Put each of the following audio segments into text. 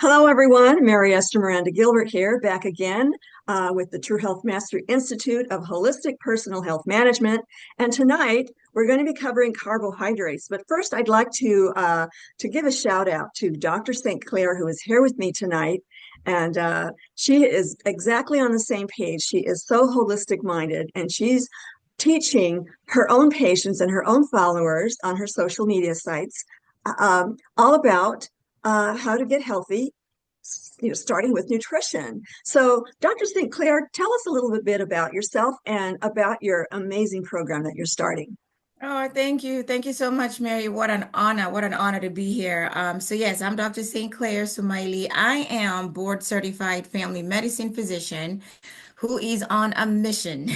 Hello, everyone. Mary Esther Gilbert here, back again with the True Health Mastery Institute of Holistic Personal Health Management. And tonight we're going to be covering carbohydrates. But first, I'd like to give a shout out to Dr. St. Clair, who is here with me tonight. And she is exactly on the same page. She is so holistic minded, and she's teaching her own patients and her own followers on her social media sites all about how to get healthy, starting with nutrition. So, Dr. St. Clair, tell us a little bit about yourself and about your amazing program that you're starting. Oh, thank you. Thank you so much, Mary. What an honor. What an honor to be here. So yes, I'm Dr. St. Clair Sumaili. I am board certified family medicine physician who is on a mission.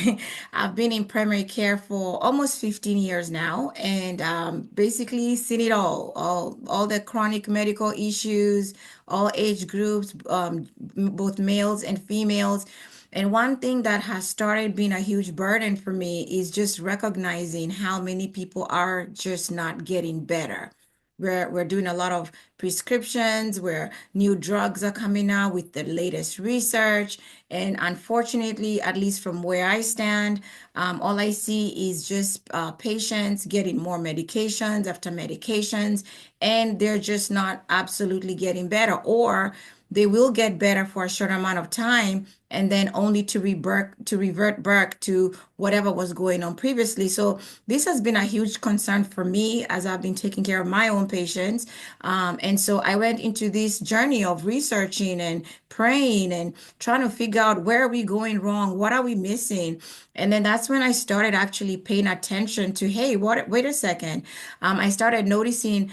I've been in primary care for almost 15 years now and basically seen it all the chronic medical issues, all age groups, both males and females. And one thing that has started being a huge burden for me is just recognizing how many people are just not getting better. We're doing a lot of prescriptions where new drugs are coming out with the latest research. And unfortunately, at least from where I stand, all I see is just patients getting more medications after medications, and they're just not absolutely getting better, or they will get better for a short amount of time and then only to revert back to whatever was going on previously. So this has been a huge concern for me as I've been taking care of my own patients. And so I went into this journey of researching and praying and trying to figure out where are we going wrong, what are we missing. And then that's when I started actually paying attention to, hey, wait a second. I started noticing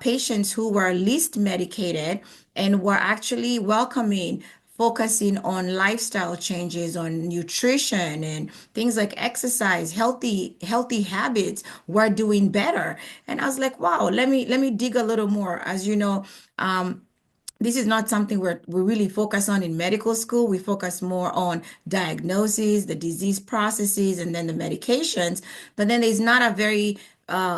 patients who were least medicated and were actually welcoming focusing on lifestyle changes, on nutrition and things like exercise, healthy habits, were doing better. And I was like, wow, let me dig a little more. As you know, this is not something we really focus on in medical school. We focus more on diagnosis, the disease processes, and then the medications. But then there's not a very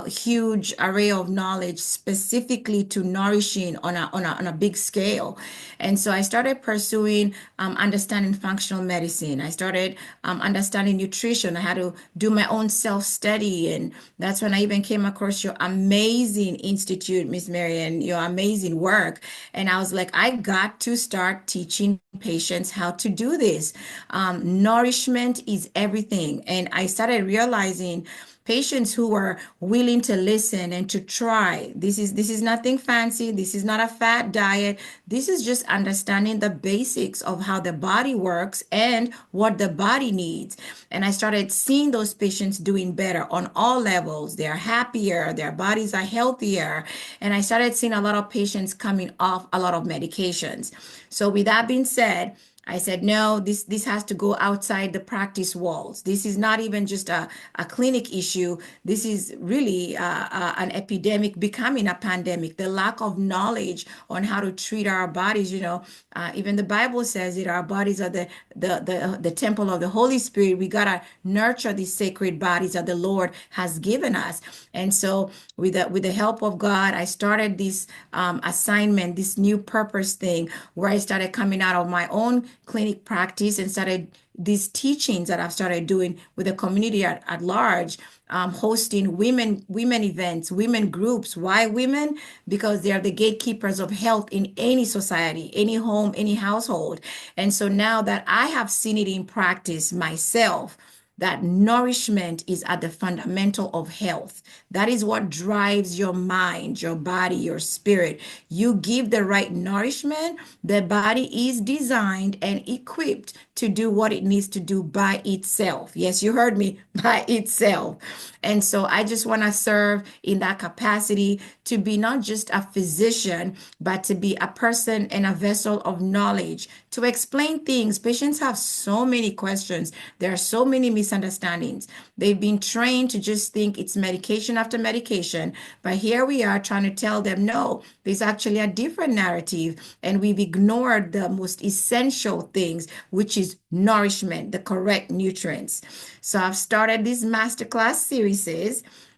huge array of knowledge specifically to nourishing on a big scale. And so I started pursuing understanding functional medicine. I started understanding nutrition. I had to do my own self-study. And that's when I even came across your amazing institute, Miss Mary, and your amazing work. And I was like, I got to start teaching patients how to do this. Nourishment is everything. And I started realizing patients who were willing to listen and to try. This is nothing fancy. This is not a fat diet. This is just understanding the basics of how the body works and what the body needs. And I started seeing those patients doing better on all levels. They're happier, their bodies are healthier. And I started seeing a lot of patients coming off a lot of medications. So with that being said, I said, no, this has to go outside the practice walls. This is not even just a clinic issue. This is really an epidemic becoming a pandemic. The lack of knowledge on how to treat our bodies, even the Bible says that our bodies are the temple of the Holy Spirit. We gotta nurture these sacred bodies that the Lord has given us. And so with the help of God, I started this assignment, this new purpose thing, where I started coming out of my own clinic practice and started these teachings that I've started doing with the community at large, hosting women events, women groups. Why women? Because they are the gatekeepers of health in any society, any home, any household. And so now that I have seen it in practice myself, that nourishment is at the fundamental of health. That is what drives your mind, your body, your spirit. You give the right nourishment, the body is designed and equipped to do what it needs to do by itself. Yes, you heard me, by itself. And so I just want to serve in that capacity to be not just a physician, but to be a person and a vessel of knowledge to explain things. Patients have so many questions. There are so many misunderstandings. They've been trained to just think it's medication after medication. But here we are trying to tell them, no, there's actually a different narrative. And we've ignored the most essential things, which is nourishment, the correct nutrients. So I've started this masterclass series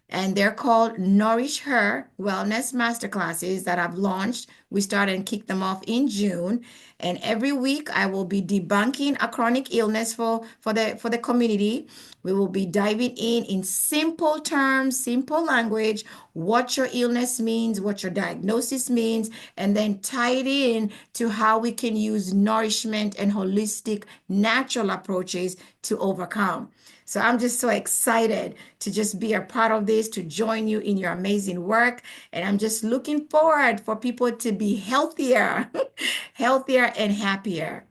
and they're called Nourish Her Wellness Masterclasses that I've launched. We started and kicked them off in June. And every week I will be debunking a chronic illness for the community. We will be diving in simple terms, simple language, what your illness means, what your diagnosis means, and then tie it in to how we can use nourishment and holistic natural approaches to overcome. So I'm just so excited to just be a part of this, to join you in your amazing work. And I'm just looking forward for people to be healthier, healthier and happier.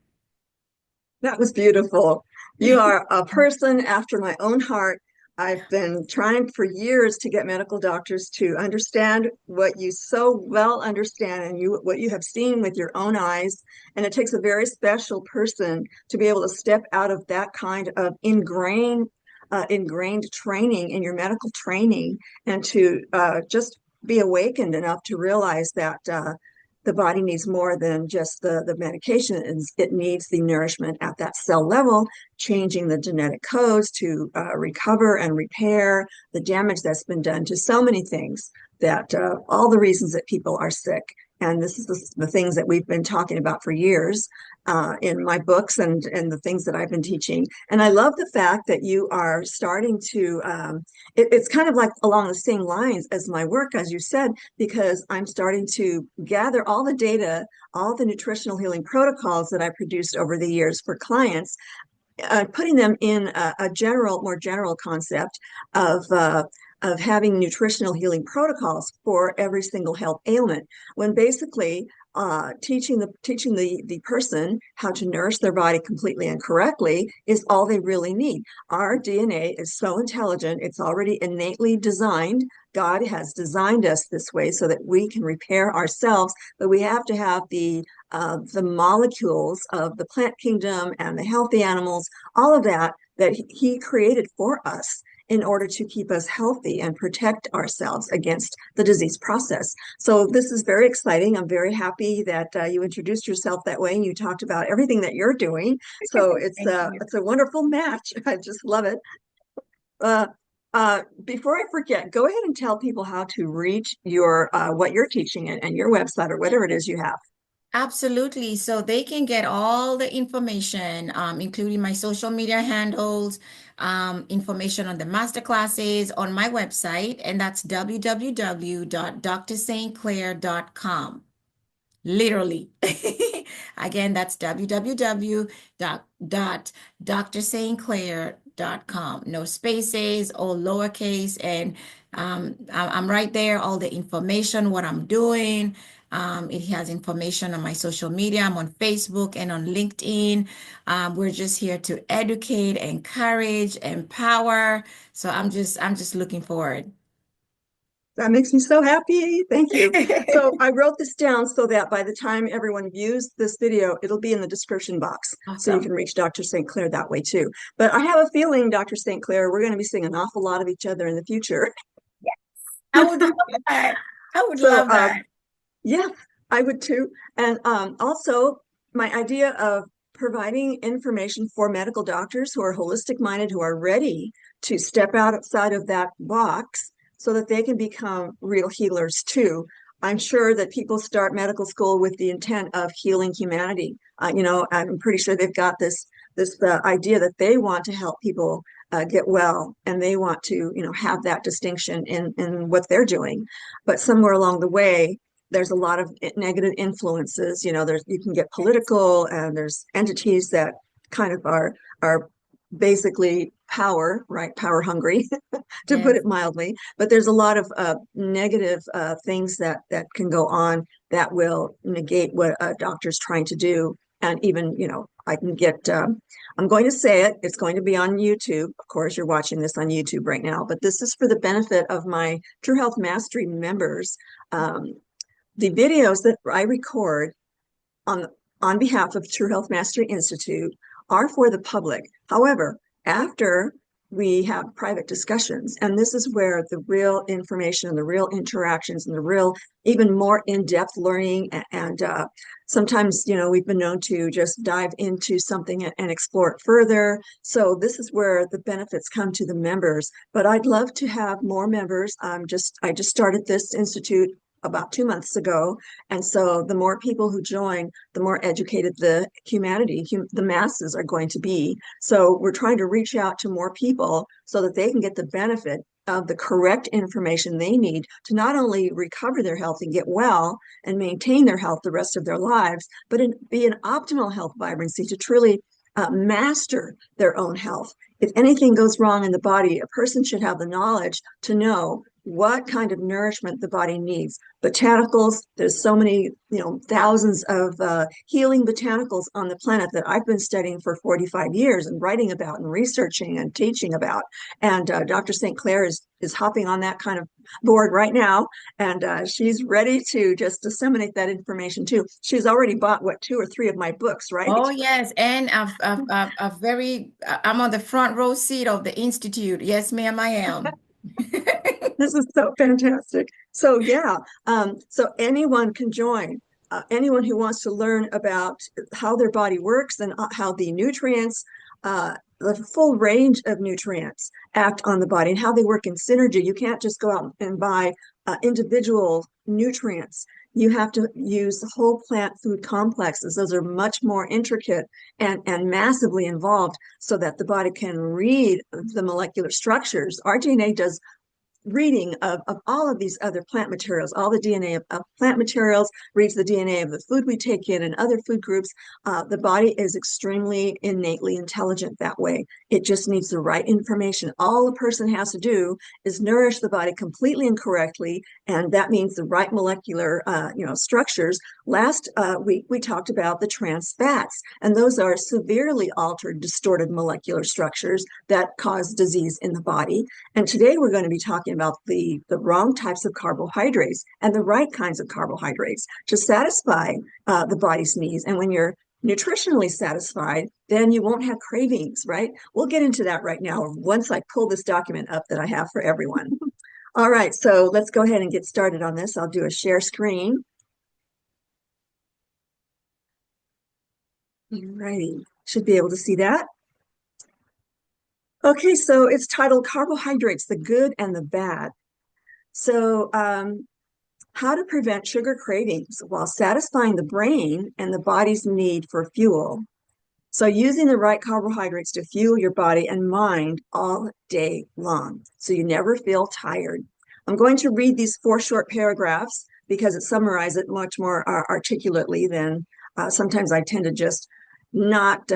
That was beautiful. You are a person after my own heart. I've been trying for years to get medical doctors to understand what you so well understand and what you have seen with your own eyes. And it takes a very special person to be able to step out of that kind of ingrained training in your medical training and to just be awakened enough to realize that the body needs more than just the medication. It needs the nourishment at that cell level, changing the genetic codes to recover and repair the damage that's been done to so many things, that all the reasons that people are sick. And this is the things that we've been talking about for years in my books and the things that I've been teaching. And I love the fact that you are starting to, it's kind of like along the same lines as my work, as you said, because I'm starting to gather all the data, all the nutritional healing protocols that I produced over the years for clients, putting them in more general concept of having nutritional healing protocols for every single health ailment. When basically teaching the person how to nourish their body completely and correctly is all they really need. Our DNA is so intelligent; it's already innately designed. God has designed us this way so that we can repair ourselves, but we have to have the molecules of the plant kingdom and the healthy animals, all of that he created for us in order to keep us healthy and protect ourselves against the disease process. So this is very exciting. I'm very happy that you introduced yourself that way and you talked about everything that you're doing. So Thank you. it's a wonderful match. I just love it. Uh, Before I forget, go ahead and tell people how to reach your what you're teaching and your website or whatever it is you have. Absolutely. So they can get all the information, including my social media handles, information on the master classes on my website, and that's www.drstclair.com. Literally. Again, that's www.drstclair.com. No spaces, all lowercase, and I'm right there, all the information, what I'm doing. It has information on my social media. I'm on Facebook and on LinkedIn. We're just here to educate, encourage, empower. So I'm just looking forward. That makes me so happy. Thank you. So I wrote this down so that by the time everyone views this video, it'll be in the description box. So you Awesome. can reach Dr. St. Clair that way too. But I have a feeling, Dr. St. Clair, we're going to be seeing an awful lot of each other in the future. I would love that. I would So love that. yeah, I would too. And also, my idea of providing information for medical doctors who are holistic minded, who are ready to step outside of that box so that they can become real healers too. I'm sure that people start medical school with the intent of healing humanity. I'm pretty sure they've got this idea that they want to help people get well, and they want to, have that distinction in what they're doing. But somewhere along the way, there's a lot of negative influences. You can get political, and there's entities that kind of are basically power, right? Power hungry, to put Yes. it mildly. But there's a lot of negative things that can go on that will negate what a doctor's trying to do. And even, I can get, I'm going to say it, it's going to be on YouTube. Of course, you're watching this on YouTube right now, but this is for the benefit of my True Health Mastery members. The videos that I record on on behalf of True Health Mastery Institute are for the public. However, after we have private discussions. And this is where the real information and the real interactions and the real, even more in-depth learning. And sometimes, we've been known to just dive into something and explore it further. So this is where the benefits come to the members. But I'd love to have more members. I just started this institute about 2 months ago. And so the more people who join, the more educated the the masses are going to be. So we're trying to reach out to more people so that they can get the benefit of the correct information they need to not only recover their health and get well and maintain their health the rest of their lives, but be in optimal health vibrancy to truly master their own health. If anything goes wrong in the body, a person should have the knowledge to know what kind of nourishment the body needs. Botanicals, there's so many, thousands of healing botanicals on the planet that I've been studying for 45 years and writing about and researching and teaching about. And Dr. St. Clair is hopping on that kind of board right now, and she's ready to just disseminate that information too. She's already bought, 2 or 3 of my books, right? Oh yes, and I'm on the front row seat of the institute. Yes, ma'am, I am. This is so fantastic. So yeah, so anyone can join. Anyone who wants to learn about how their body works and how the nutrients, the full range of nutrients act on the body and how they work in synergy. You can't just go out and buy individual nutrients. You have to use the whole plant food complexes. Those are much more intricate and massively involved so that the body can read the molecular structures. Our DNA does reading of all of these other plant materials, all the DNA of plant materials, reads the DNA of the food we take in and other food groups. The body is extremely innately intelligent that way. It just needs the right information. All a person has to do is nourish the body completely and correctly, and that means the right molecular structures. Last week, we talked about the trans fats, and those are severely altered, distorted molecular structures that cause disease in the body. And today we're going to be talking about the wrong types of carbohydrates and the right kinds of carbohydrates to satisfy the body's needs. And when you're nutritionally satisfied, then you won't have cravings, right? We'll get into that right now once I pull this document up that I have for everyone. All right, so let's go ahead and get started on this. I'll do a share screen. All righty, should be able to see that. Okay, so it's titled Carbohydrates, the Good and the Bad. So how to prevent sugar cravings while satisfying the brain and the body's need for fuel. So using the right carbohydrates to fuel your body and mind all day long, so you never feel tired. I'm going to read these 4 short paragraphs because it summarizes it much more articulately than sometimes I tend to just not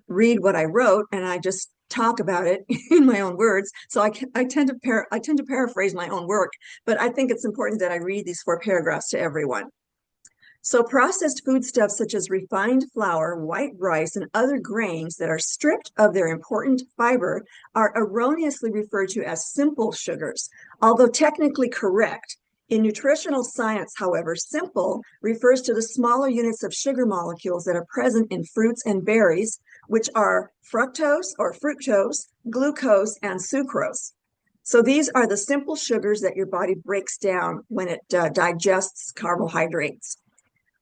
read what I wrote, and I just talk about it in my own words. So I tend to paraphrase my own work, but I think it's important that I read these 4 paragraphs to everyone. So processed foodstuffs such as refined flour, white rice, and other grains that are stripped of their important fiber are erroneously referred to as simple sugars, although technically correct. In nutritional science, however, simple refers to the smaller units of sugar molecules that are present in fruits and berries, which are fructose or fructose, glucose, and sucrose. So these are the simple sugars that your body breaks down when it digests carbohydrates.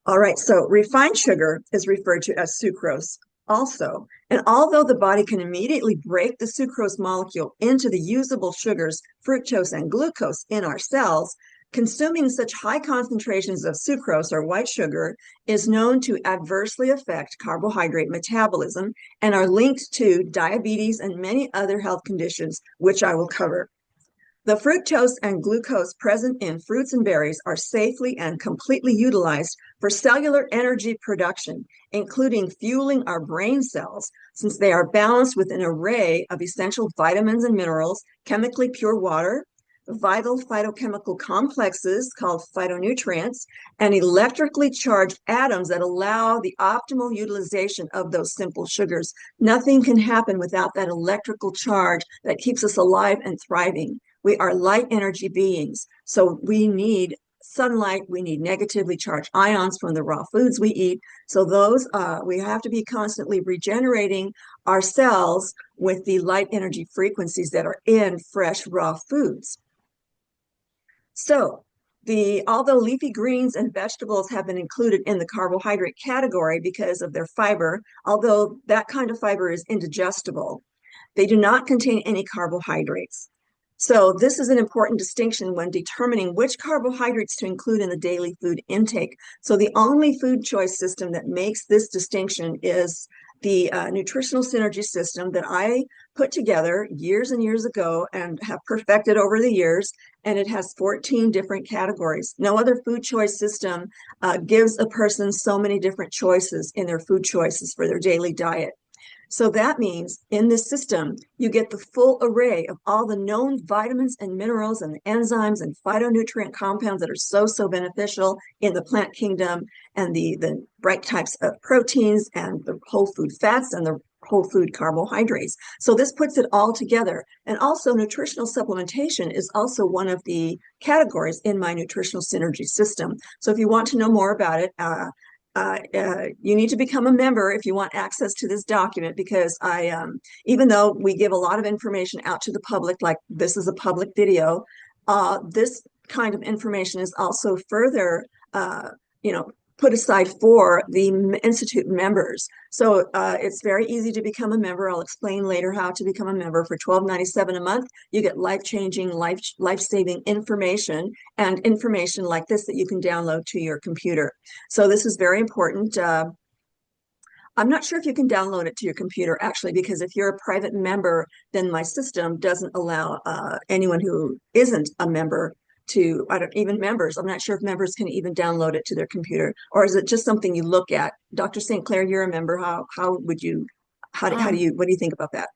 All right, so refined sugar is referred to as sucrose also. And although the body can immediately break the sucrose molecule into the usable sugars, fructose and glucose in our cells, consuming such high concentrations of sucrose or white sugar is known to adversely affect carbohydrate metabolism and are linked to diabetes and many other health conditions, which I will cover. The fructose and glucose present in fruits and berries are safely and completely utilized for cellular energy production, including fueling our brain cells, since they are balanced with an array of essential vitamins and minerals, chemically pure water, vital phytochemical complexes called phytonutrients, and electrically charged atoms that allow the optimal utilization of those simple sugars. Nothing can happen without that electrical charge that keeps us alive and thriving. We are light energy beings, so we need sunlight. We need negatively charged ions from the raw foods we eat. So those we have to be constantly regenerating our cells with the light energy frequencies that are in fresh raw foods. So although leafy greens and vegetables have been included in the carbohydrate category because of their fiber, although that kind of fiber is indigestible, they do not contain any carbohydrates. So this is an important distinction when determining which carbohydrates to include in the daily food intake. So the only food choice system that makes this distinction is the nutritional synergy system that I put together years and years ago and have perfected over the years. And it has 14 different categories. No other food choice system gives a person so many different choices in their food choices for their daily diet. So that means in this system, you get the full array of all the known vitamins and minerals and enzymes and phytonutrient compounds that are so beneficial in the plant kingdom, and the right types of proteins and the whole food fats and the whole food carbohydrates. So this puts it all together. And also nutritional supplementation is also one of the categories in my nutritional synergy system. So if you want to know more about it, you need to become a member if you want access to this document, because even though we give a lot of information out to the public, like this is a public video, this kind of information is also further, put aside for the Institute members. So it's very easy to become a member. I'll explain later how to become a member. For $12.97 a month, you get life-changing, life-saving information, and information like this that you can download to your computer. So this is very important. I'm not sure if you can download it to your computer, actually, because if you're a private member, then my system doesn't allow anyone who isn't a member to, even members. I'm not sure if members can even download it to their computer, or is it just something you look at? Dr. St. Clair, you're a member. How would you, what do you think about that?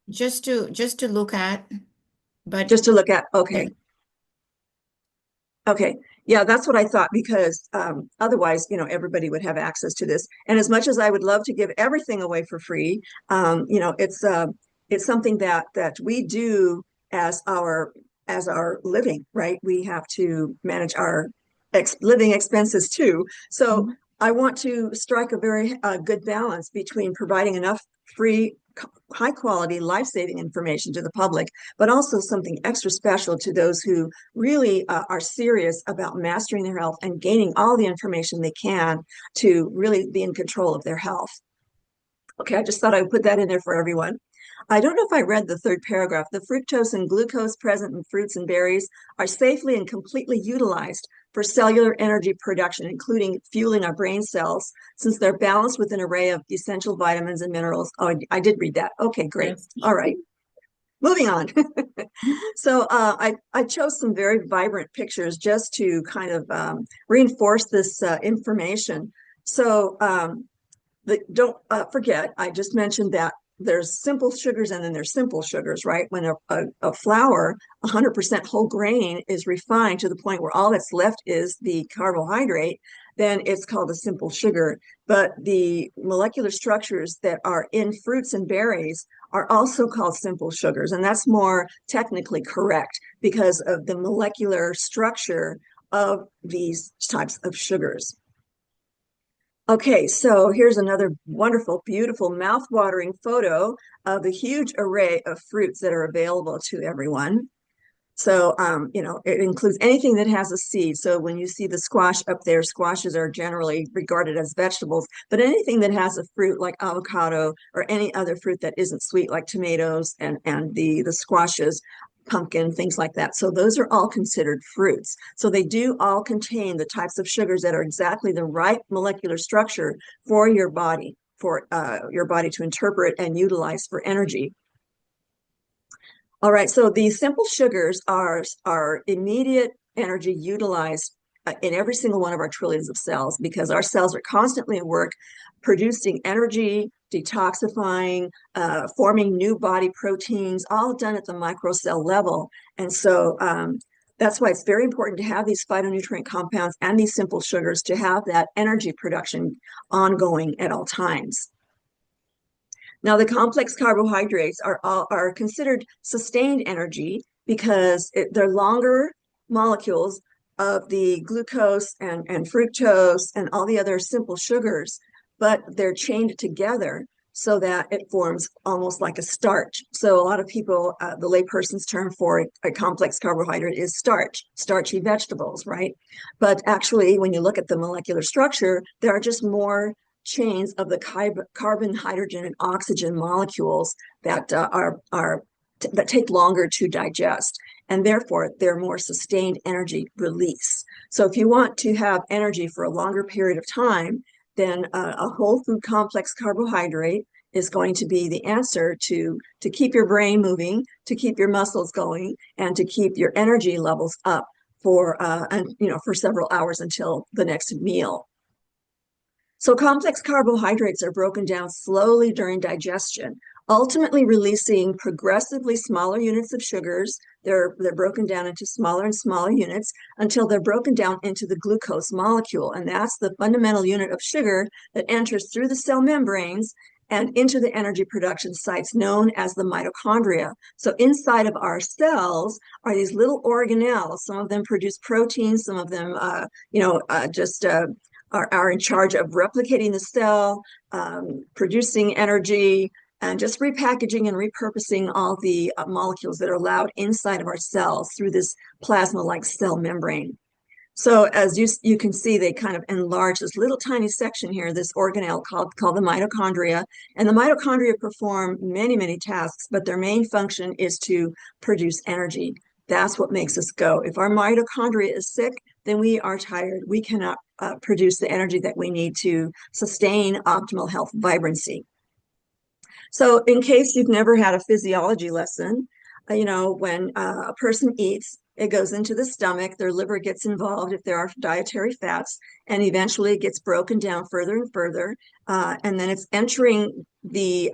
Just to look at, but Just to look at, yeah. okay. Okay. Yeah, that's what I thought, because otherwise, everybody would have access to this. And as much as I would love to give everything away for free, it's something that we do as our living, right? We have to manage our living expenses too. So Mhm. I want to strike a very good balance between providing enough free, high quality, life-saving information to the public, but also something extra special to those who really are serious about mastering their health and gaining all the information they can to really be in control of their health. Okay, I just thought I would put that in there for everyone. I don't know if I read the third paragraph. The fructose and glucose present in fruits and berries are safely and completely utilized for cellular energy production, including fueling our brain cells, since they're balanced with an array of essential vitamins and minerals. Oh, I did read that. Okay, great. Yes. All right. Moving on. So I chose some very vibrant pictures just to kind of reinforce this information. So don't forget, I just mentioned that there's simple sugars and then there's simple sugars, right? When a flour, 100% whole grain, is refined to the point where all that's left is the carbohydrate, then it's called a simple sugar. But the molecular structures that are in fruits and berries are also called simple sugars. And that's more technically correct because of the molecular structure of these types of sugars. Okay, so here's another wonderful, beautiful, mouth-watering photo of the huge array of fruits that are available to everyone. So, it includes anything that has a seed. So when you see the squash up there, squashes are generally regarded as vegetables, but anything that has a fruit like avocado or any other fruit that isn't sweet like tomatoes and the squashes, pumpkin, things like that. So those are all considered fruits. So they do all contain the types of sugars that are exactly the right molecular structure for your body to interpret and utilize for energy. All right, so these simple sugars are immediate energy utilized in every single one of our trillions of cells, because our cells are constantly at work producing energy, detoxifying, forming new body proteins, all done at the microcell level. And so that's why it's very important to have these phytonutrient compounds and these simple sugars to have that energy production ongoing at all times. Now, the complex carbohydrates are considered sustained energy because they're longer molecules of the glucose and fructose and all the other simple sugars, but they're chained together so that it forms almost like a starch. So a lot of people, the layperson's term for a complex carbohydrate is starch, starchy vegetables, right? But actually, when you look at the molecular structure, there are just more chains of the carbon, hydrogen, and oxygen molecules that that take longer to digest, and therefore they're more sustained energy release. So if you want to have energy for a longer period of time, then a whole food complex carbohydrate is going to be the answer to keep your brain moving, to keep your muscles going, and to keep your energy levels up for for several hours until the next meal. So complex carbohydrates are broken down slowly during digestion, ultimately releasing progressively smaller units of sugars. They're broken down into smaller and smaller units until they're broken down into the glucose molecule. And that's the fundamental unit of sugar that enters through the cell membranes and into the energy production sites known as the mitochondria. So inside of our cells are these little organelles. Some of them produce proteins, some of them, are in charge of replicating the cell, producing energy, and just repackaging and repurposing all the molecules that are allowed inside of our cells through this plasma-like cell membrane. So as you can see, they kind of enlarge this little tiny section here, this organelle called the mitochondria. And the mitochondria perform many, many tasks, but their main function is to produce energy. That's what makes us go. If our mitochondria is sick, then we are tired. We cannot produce the energy that we need to sustain optimal health vibrancy. So in case you've never had a physiology lesson, when a person eats, it goes into the stomach, their liver gets involved if there are dietary fats, and eventually it gets broken down further and further. And then it's entering the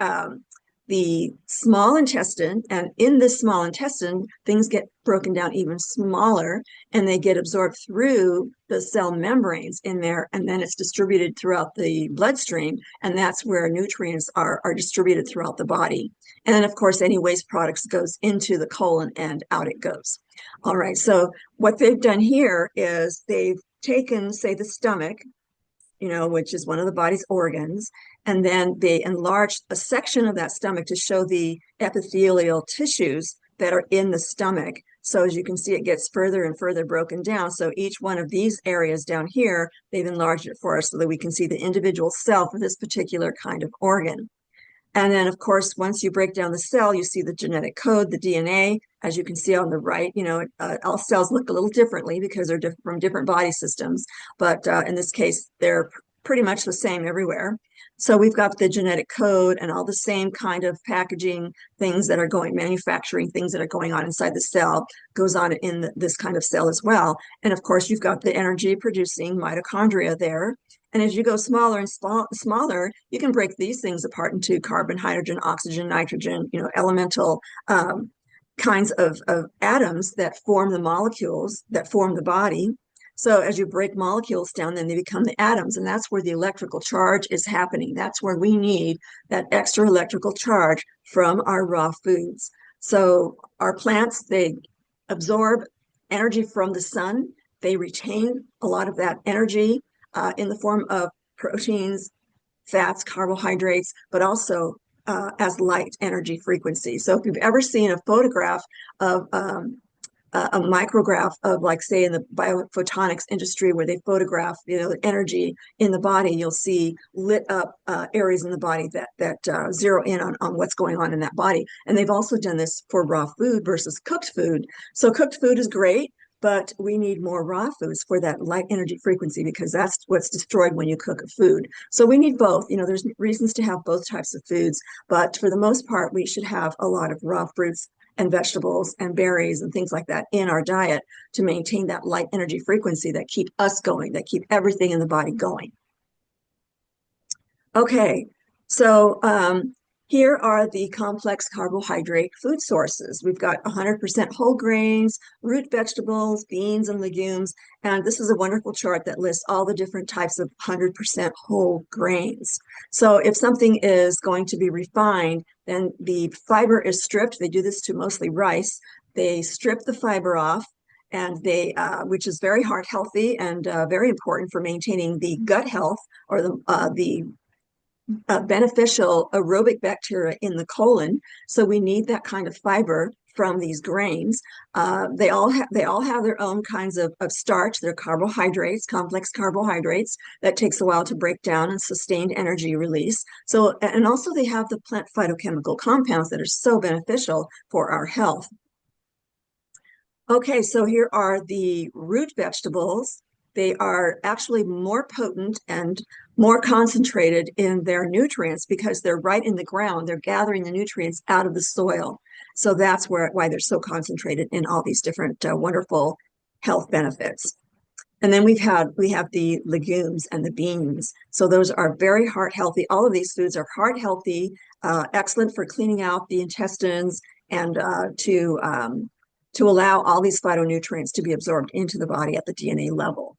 small intestine, and in this small intestine, things get broken down even smaller, and they get absorbed through the cell membranes in there, and then it's distributed throughout the bloodstream, and that's where nutrients are distributed throughout the body. And then, of course, any waste products goes into the colon and out it goes. All right, so what they've done here is they've taken, say, the stomach, which is one of the body's organs. And then they enlarged a section of that stomach to show the epithelial tissues that are in the stomach. So as you can see, it gets further and further broken down. So each one of these areas down here, they've enlarged it for us so that we can see the individual cell for this particular kind of organ. And then, of course, once you break down the cell, you see the genetic code, the DNA. As you can see on the right, all cells look a little differently because they're from different body systems. But in this case, they're pretty much the same everywhere. So we've got the genetic code and all the same kind of packaging things that are manufacturing things that are going on inside the cell goes on in this kind of cell as well. And of course, you've got the energy producing mitochondria there. And as you go smaller and smaller, you can break these things apart into carbon, hydrogen, oxygen, nitrogen, elemental kinds of atoms that form the molecules that form the body. So as you break molecules down, then they become the atoms, and that's where the electrical charge is happening. That's where we need that extra electrical charge from our raw foods. So our plants, they absorb energy from the sun. They retain a lot of that energy in the form of proteins, fats, carbohydrates, but also as light energy frequency. So if you've ever seen a photograph of a micrograph of, like, say, in the biophotonics industry where they photograph, energy in the body, you'll see lit up areas in the body that zero in on what's going on in that body. And they've also done this for raw food versus cooked food. So cooked food is great, but we need more raw foods for that light energy frequency because that's what's destroyed when you cook a food. So we need both. There's reasons to have both types of foods, but for the most part, we should have a lot of raw fruits and vegetables and berries and things like that in our diet to maintain that light energy frequency that keep us going, that keep everything in the body going. Okay, so here are the complex carbohydrate food sources. We've got 100% whole grains, root vegetables, beans, and legumes. And this is a wonderful chart that lists all the different types of 100% whole grains. So if something is going to be refined, then the fiber is stripped. They do this to mostly rice. They strip the fiber off, and which is very heart healthy and very important for maintaining the gut health or the beneficial aerobic bacteria in the colon. So we need that kind of fiber from these grains. They all have their own kinds of starch. They're carbohydrates, complex carbohydrates that takes a while to break down and sustained energy release. So, and also they have the plant phytochemical compounds that are so beneficial for our health. Okay, so here are the root vegetables. They are actually more potent and more concentrated in their nutrients because they're right in the ground. They're gathering the nutrients out of the soil. So that's why they're so concentrated in all these different wonderful health benefits. And then we have the legumes and the beans. So those are very heart healthy. All of these foods are heart healthy, excellent for cleaning out the intestines and to allow all these phytonutrients to be absorbed into the body at the DNA level.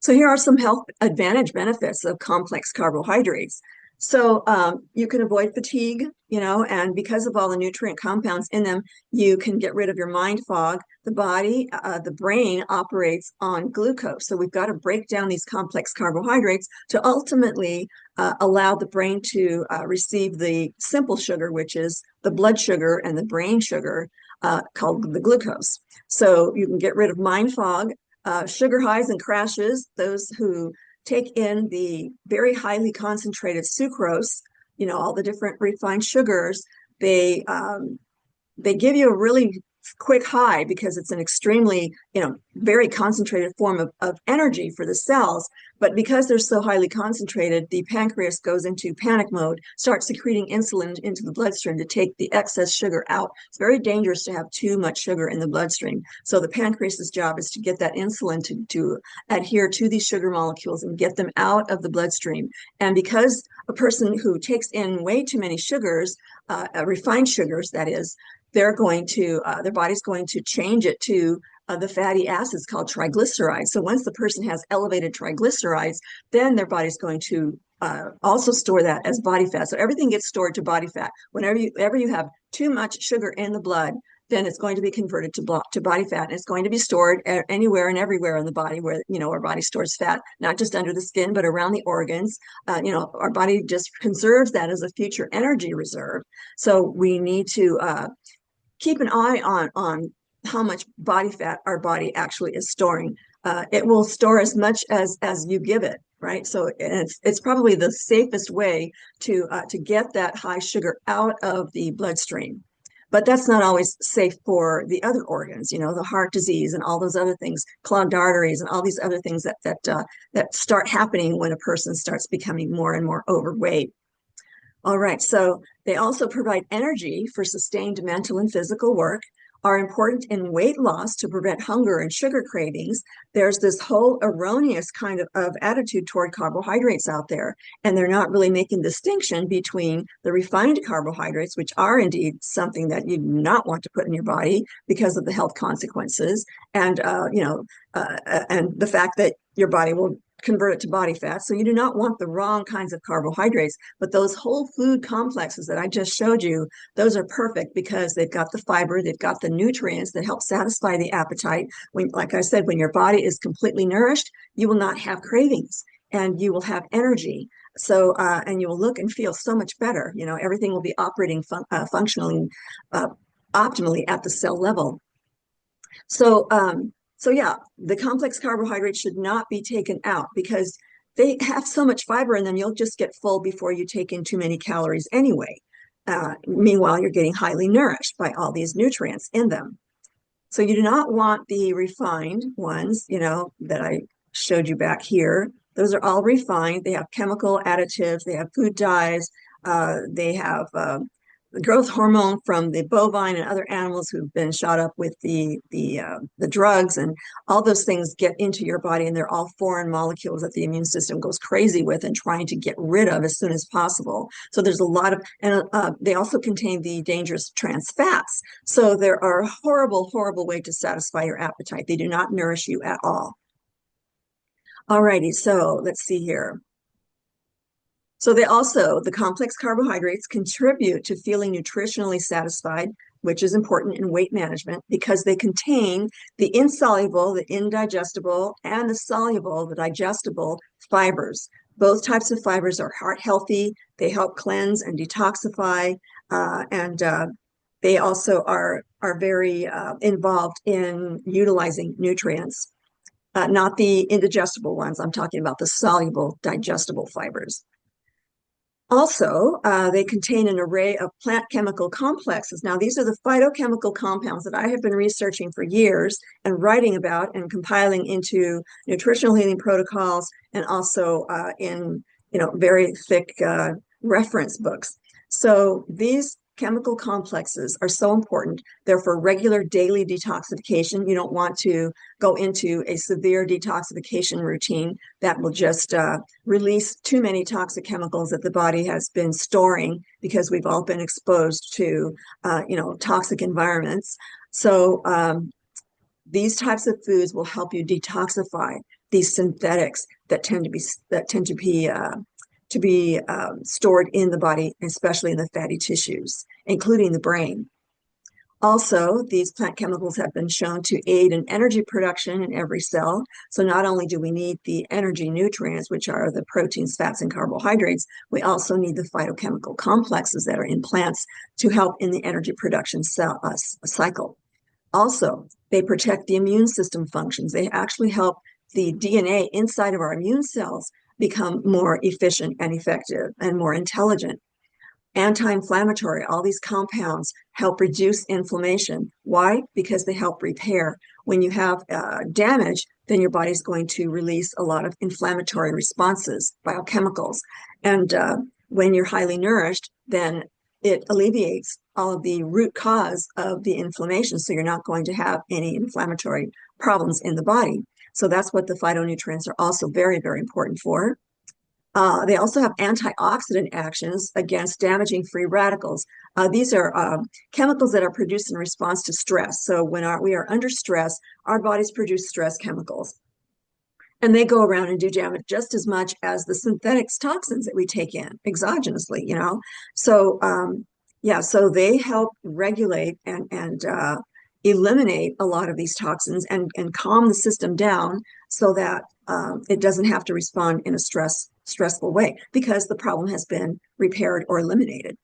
So here are some health advantage benefits of complex carbohydrates. So you can avoid fatigue, and because of all the nutrient compounds in them, you can get rid of your mind fog. The brain operates on glucose. So we've got to break down these complex carbohydrates to ultimately allow the brain to receive the simple sugar, which is the blood sugar and the brain sugar called the glucose. So you can get rid of mind fog, sugar highs and crashes. Those who take in the very highly concentrated sucrose, all the different refined sugars, they give you a really quick high because it's an extremely, very concentrated form of energy for the cells. But because they're so highly concentrated, the pancreas goes into panic mode, starts secreting insulin into the bloodstream to take the excess sugar out. It's very dangerous to have too much sugar in the bloodstream. So the pancreas's job is to get that insulin to adhere to these sugar molecules and get them out of the bloodstream. And because a person who takes in way too many sugars, refined sugars, that is, their body's going to change it to the fatty acids called triglycerides. So once the person has elevated triglycerides, then their body's going to also store that as body fat. So everything gets stored to body fat. Whenever you have too much sugar in the blood, then it's going to be converted to body fat. And it's going to be stored anywhere and everywhere in the body where, our body stores fat, not just under the skin, but around the organs. Our body just conserves that as a future energy reserve. So we need to keep an eye on how much body fat our body actually is storing. It will store as much as you give it, right? So it's probably the safest way to get that high sugar out of the bloodstream. But that's not always safe for the other organs, the heart disease and all those other things, clogged arteries and all these other things that start happening when a person starts becoming more and more overweight. All right, so they also provide energy for sustained mental and physical work, are important in weight loss to prevent hunger and sugar cravings. There's this whole erroneous kind of attitude toward carbohydrates out there, and they're not really making distinction between the refined carbohydrates, which are indeed something that you do not want to put in your body because of the health consequences, and and the fact that your body will convert it to body fat. So you do not want the wrong kinds of carbohydrates, but those whole food complexes that I just showed you, those are perfect because they've got the fiber, they've got the nutrients that help satisfy the appetite. Like I said, when your body is completely nourished, you will not have cravings and you will have energy. So, and you will look and feel so much better. Everything will be operating functionally optimally at the cell level. So yeah, the complex carbohydrates should not be taken out because they have so much fiber in them, you'll just get full before you take in too many calories anyway. Meanwhile, you're getting highly nourished by all these nutrients in them. So you do not want the refined ones, that I showed you back here. Those are all refined. They have chemical additives, they have food dyes, they have the growth hormone from the bovine and other animals who've been shot up with the drugs, and all those things get into your body, and they're all foreign molecules that the immune system goes crazy with and trying to get rid of as soon as possible. So there's a lot of, and they also contain the dangerous trans fats. So there are a horrible, horrible way to satisfy your appetite. They do not nourish you at all. Alrighty, so let's see here. So the complex carbohydrates contribute to feeling nutritionally satisfied which is important in weight management because they contain the insoluble, the indigestible, and the soluble, the digestible fibers. Both types of fibers are heart healthy. They help cleanse and detoxify, and they also are very involved in utilizing nutrients, not the indigestible ones. I'm talking about the soluble, digestible fibers. Also, they contain an array of plant chemical complexes. Now, these are the phytochemical compounds that I have been researching for years and writing about and compiling into nutritional healing protocols and also in very thick reference books. So these chemical complexes are so important. They're for regular daily detoxification. You don't want to go into a severe detoxification routine that will just release too many toxic chemicals that the body has been storing because we've all been exposed to, toxic environments. So these types of foods will help you detoxify these synthetics that tend to be stored in the body, especially in the fatty tissues, including the brain. Also, these plant chemicals have been shown to aid in energy production in every cell. So not only do we need the energy nutrients, which are the proteins, fats, and carbohydrates, we also need the phytochemical complexes that are in plants to help in the energy production cycle. Also, they protect the immune system functions. They actually help the DNA inside of our immune cells become more efficient and effective and more intelligent. Anti-inflammatory, all these compounds help reduce inflammation. Why? Because they help repair. When you have damage, then your body's going to release a lot of inflammatory responses, biochemicals. And when you're highly nourished, then it alleviates all of the root cause of the inflammation. So you're not going to have any inflammatory problems in the body. So that's what the phytonutrients are also very, very important for. They also have antioxidant actions against damaging free radicals. These are chemicals that are produced in response to stress. So when we are under stress, our bodies produce stress chemicals. And they go around and do damage just as much as the synthetics toxins that we take in exogenously, So, so they help regulate and eliminate a lot of these toxins and calm the system down so that it doesn't have to respond in a stressful way because the problem has been repaired or eliminated.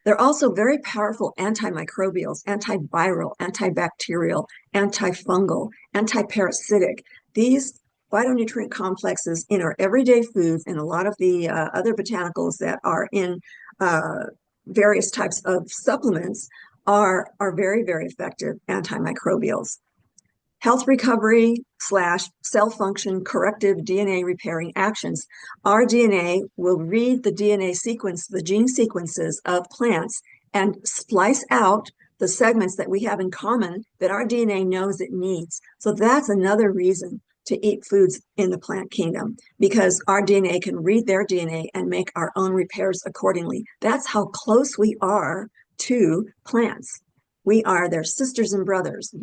They're also very powerful antimicrobials, antiviral, antibacterial, antifungal, antiparasitic. These phytonutrient complexes in our everyday foods and a lot of the other botanicals that are in various types of supplements are very, very effective antimicrobials. Health recovery / cell function corrective DNA repairing actions. Our DNA will read the DNA sequence, the gene sequences of plants, and splice out the segments that we have in common that our DNA knows it needs. So that's another reason to eat foods in the plant kingdom, because our DNA can read their DNA and make our own repairs accordingly. That's how close we are to plants. We are their sisters and brothers.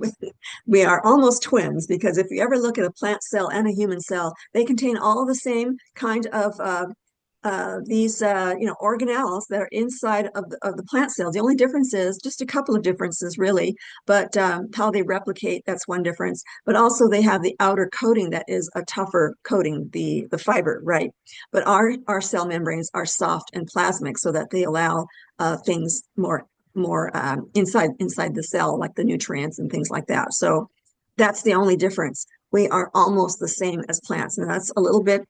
We are almost twins, because if you ever look at a plant cell and a human cell, they contain all the same kind of these organelles that are inside of the plant cells. The only difference is just a couple of differences, really, but how they replicate, that's one difference. But also they have the outer coating that is a tougher coating, the fiber, right? But our cell membranes are soft and plasmic so that they allow things more inside the cell, like the nutrients and things like that. So that's the only difference. We are almost the same as plants, and that's a little bit,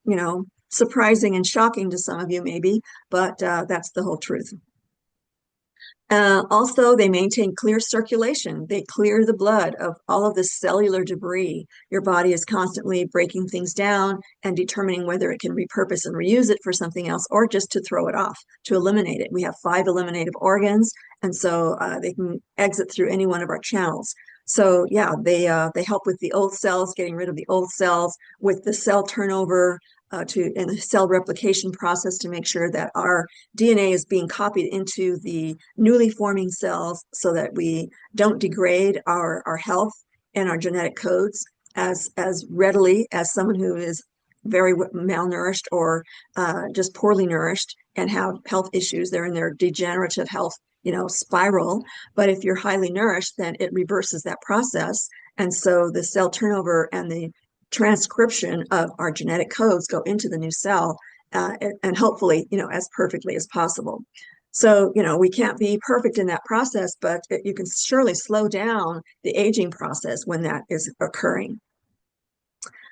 surprising and shocking to some of you maybe, but that's the whole truth. Also, they maintain clear circulation. They clear the blood of all of this cellular debris. Your body is constantly breaking things down and determining whether it can repurpose and reuse it for something else or just to throw it off, to eliminate it. We have 5 eliminative organs, and so they can exit through any one of our channels. So yeah, they help with the old cells, getting rid of the old cells, with the cell turnover, in the cell replication process to make sure that our DNA is being copied into the newly forming cells so that we don't degrade our health and our genetic codes as readily as someone who is very malnourished or just poorly nourished and have health issues. They're in their degenerative health spiral. But if you're highly nourished, then it reverses that process. And so the cell turnover and the transcription of our genetic codes go into the new cell, and hopefully, as perfectly as possible. So, we can't be perfect in that process, but you can surely slow down the aging process when that is occurring.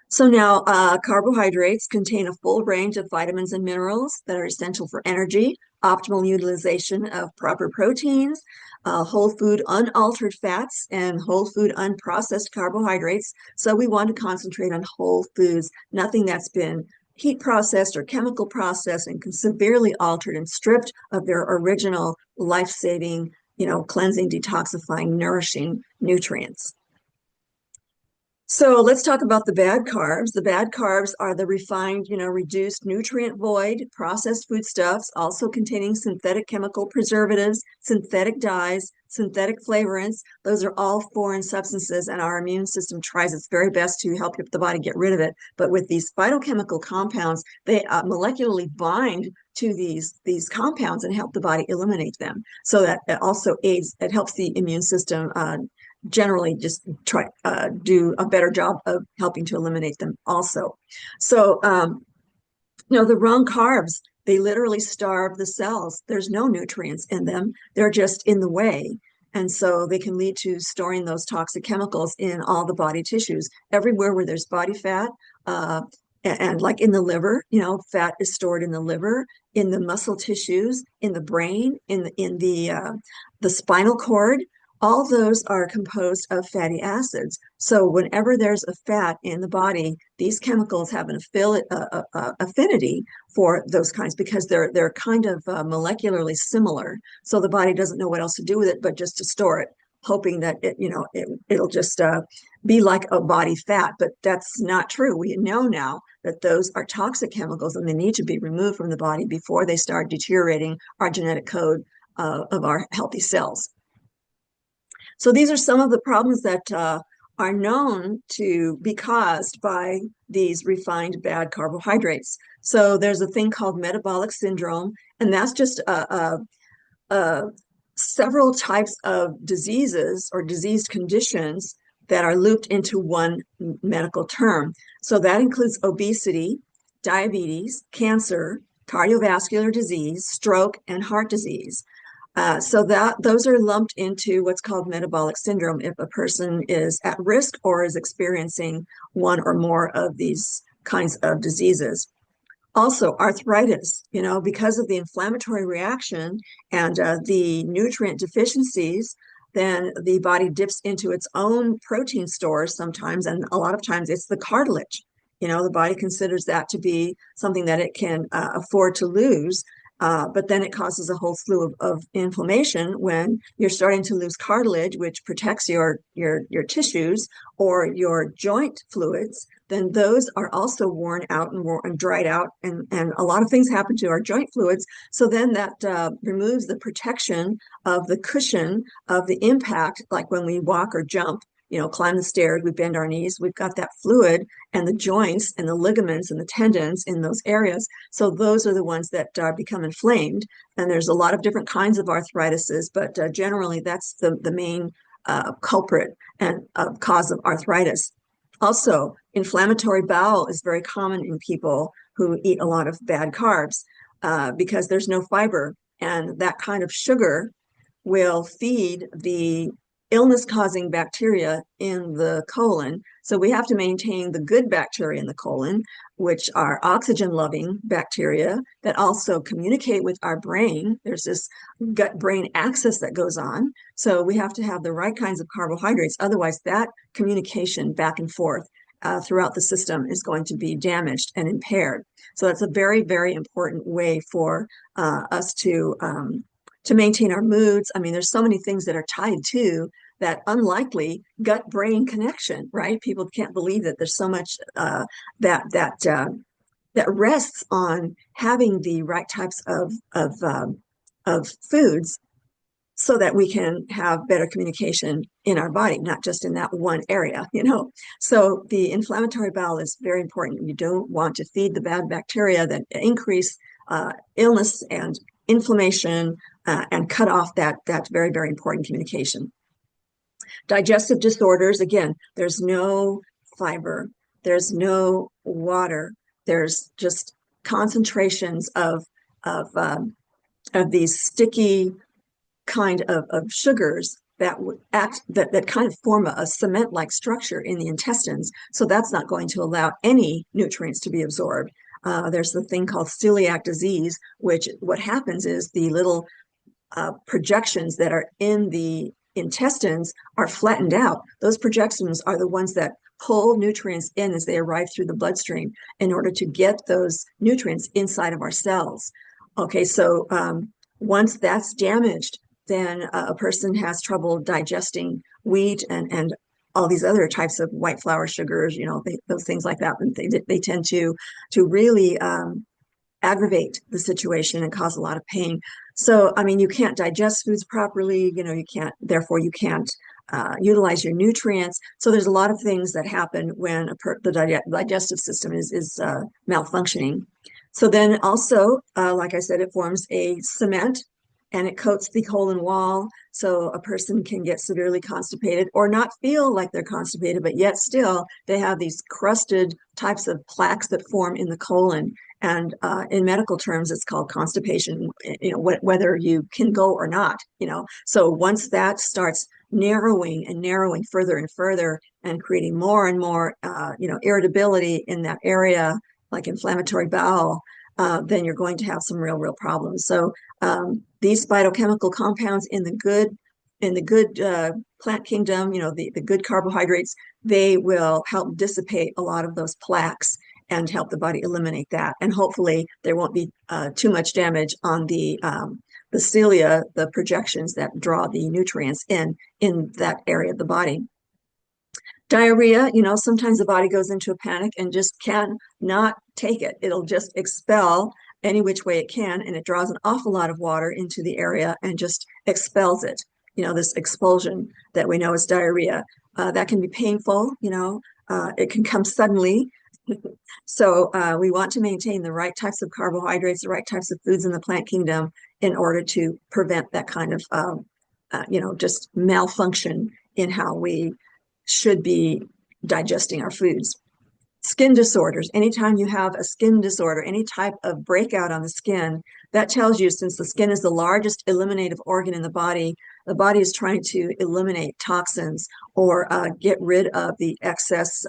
So now, carbohydrates contain a full range of vitamins and minerals that are essential for energy, optimal utilization of proper proteins, whole food unaltered fats, and whole food unprocessed carbohydrates. So we want to concentrate on whole foods, nothing that's been heat processed or chemical processed and severely altered and stripped of their original life-saving, cleansing, detoxifying, nourishing nutrients. So let's talk about the bad carbs. The bad carbs are the refined, reduced nutrient void processed foodstuffs, also containing synthetic chemical preservatives, synthetic dyes, synthetic flavorants. Those are all foreign substances, and our immune system tries its very best to help the body get rid of it. But with these phytochemical compounds, they molecularly bind to these compounds and help the body eliminate them. So that it also aids, it helps the immune system generally just try do a better job of helping to eliminate them also. So, the wrong carbs, they literally starve the cells. There's no nutrients in them. They're just in the way. And so they can lead to storing those toxic chemicals in all the body tissues, everywhere where there's body fat, and like in the liver, fat is stored in the liver, in the muscle tissues, in the brain, in the spinal cord. All those are composed of fatty acids. So whenever there's a fat in the body, these chemicals have an affinity for those kinds because they're kind of molecularly similar. So the body doesn't know what else to do with it but just to store it, hoping that it'll just be like a body fat. But that's not true. We know now that those are toxic chemicals and they need to be removed from the body before they start deteriorating our genetic code of our healthy cells. So these are some of the problems that are known to be caused by these refined bad carbohydrates. So there's a thing called metabolic syndrome, and that's just several types of diseases or diseased conditions that are looped into one medical term. So that includes obesity, diabetes, cancer, cardiovascular disease, stroke, and heart disease. So those are lumped into what's called metabolic syndrome if a person is at risk or is experiencing one or more of these kinds of diseases. Also, arthritis, because of the inflammatory reaction and the nutrient deficiencies, then the body dips into its own protein stores sometimes, and a lot of times it's the cartilage. The body considers that to be something that it can afford to lose. But then it causes a whole slew of inflammation when you're starting to lose cartilage, which protects your tissues or your joint fluids. Then those are also worn out and dried out, and a lot of things happen to our joint fluids. So then that removes the protection of the cushion of the impact, like when we walk or jump. Climb the stairs, we bend our knees, we've got that fluid and the joints and the ligaments and the tendons in those areas. So those are the ones that become inflamed. And there's a lot of different kinds of arthritises, but generally that's the main culprit and cause of arthritis. Also, inflammatory bowel is very common in people who eat a lot of bad carbs because there's no fiber. And that kind of sugar will feed the illness-causing bacteria in the colon. So we have to maintain the good bacteria in the colon, which are oxygen-loving bacteria that also communicate with our brain. There's this gut-brain axis that goes on. So we have to have the right kinds of carbohydrates. Otherwise, that communication back and forth throughout the system is going to be damaged and impaired. So that's a very, very important way for us to maintain our moods. I mean, there's so many things that are tied to that unlikely gut-brain connection, right? People can't believe that there's so much that rests on having the right types of foods so that we can have better communication in our body, not just in that one area, So the inflammatory bowel is very important. You don't want to feed the bad bacteria that increase illness and inflammation and cut off that very, very important communication. Digestive disorders, again, there's no fiber, there's no water, there's just concentrations of, um, of these sticky kind of sugars that act that kind of form a cement-like structure in the intestines. So that's not going to allow any nutrients to be absorbed. There's the thing called celiac disease, which what happens is the little projections that are in the intestines are flattened out. Those projections are the ones that pull nutrients in as they arrive through the bloodstream in order to get those nutrients inside of our cells. Okay, so once that's damaged, then a person has trouble digesting wheat and all these other types of white flour sugars, those things like that. And they tend to really aggravate the situation and cause a lot of pain. So, I mean, you can't digest foods properly, therefore you can't utilize your nutrients. So there's a lot of things that happen when the digestive system is malfunctioning. So then also, like I said, it forms a cement and it coats the colon wall. So a person can get severely constipated or not feel like they're constipated, but yet still they have these crusted types of plaques that form in the colon. And in medical terms, it's called constipation, whether you can go or not. So once that starts narrowing and narrowing further and further and creating more and more, irritability in that area, like inflammatory bowel, then you're going to have some real problems. So these phytochemical compounds in the good plant kingdom, the good carbohydrates, they will help dissipate a lot of those plaques and help the body eliminate that. And hopefully there won't be too much damage on the cilia, the projections that draw the nutrients in that area of the body. Diarrhea, sometimes the body goes into a panic and just cannot take it. It'll just expel any which way it can, and it draws an awful lot of water into the area and just expels it. This expulsion that we know is diarrhea. That can be painful, it can come suddenly. So we want to maintain the right types of carbohydrates, the right types of foods in the plant kingdom in order to prevent that kind of, just malfunction in how we should be digesting our foods. Skin disorders. Anytime you have a skin disorder, any type of breakout on the skin, that tells you, since the skin is the largest eliminative organ in the body is trying to eliminate toxins or get rid of the excess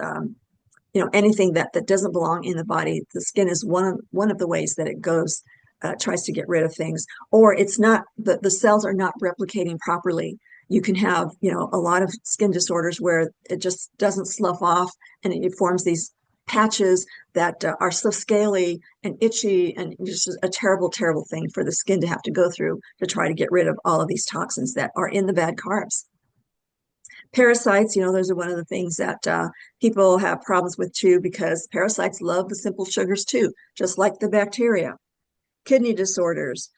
anything that doesn't belong in the body. The skin is one of the ways that it goes, tries to get rid of things, or it's not, the cells are not replicating properly. You can have, a lot of skin disorders where it just doesn't slough off and it forms these patches that are so scaly and itchy, and just a terrible, terrible thing for the skin to have to go through to try to get rid of all of these toxins that are in the bad carbs. Parasites, those are one of the things that people have problems with too, because parasites love the simple sugars too, just like the bacteria. Kidney disorders,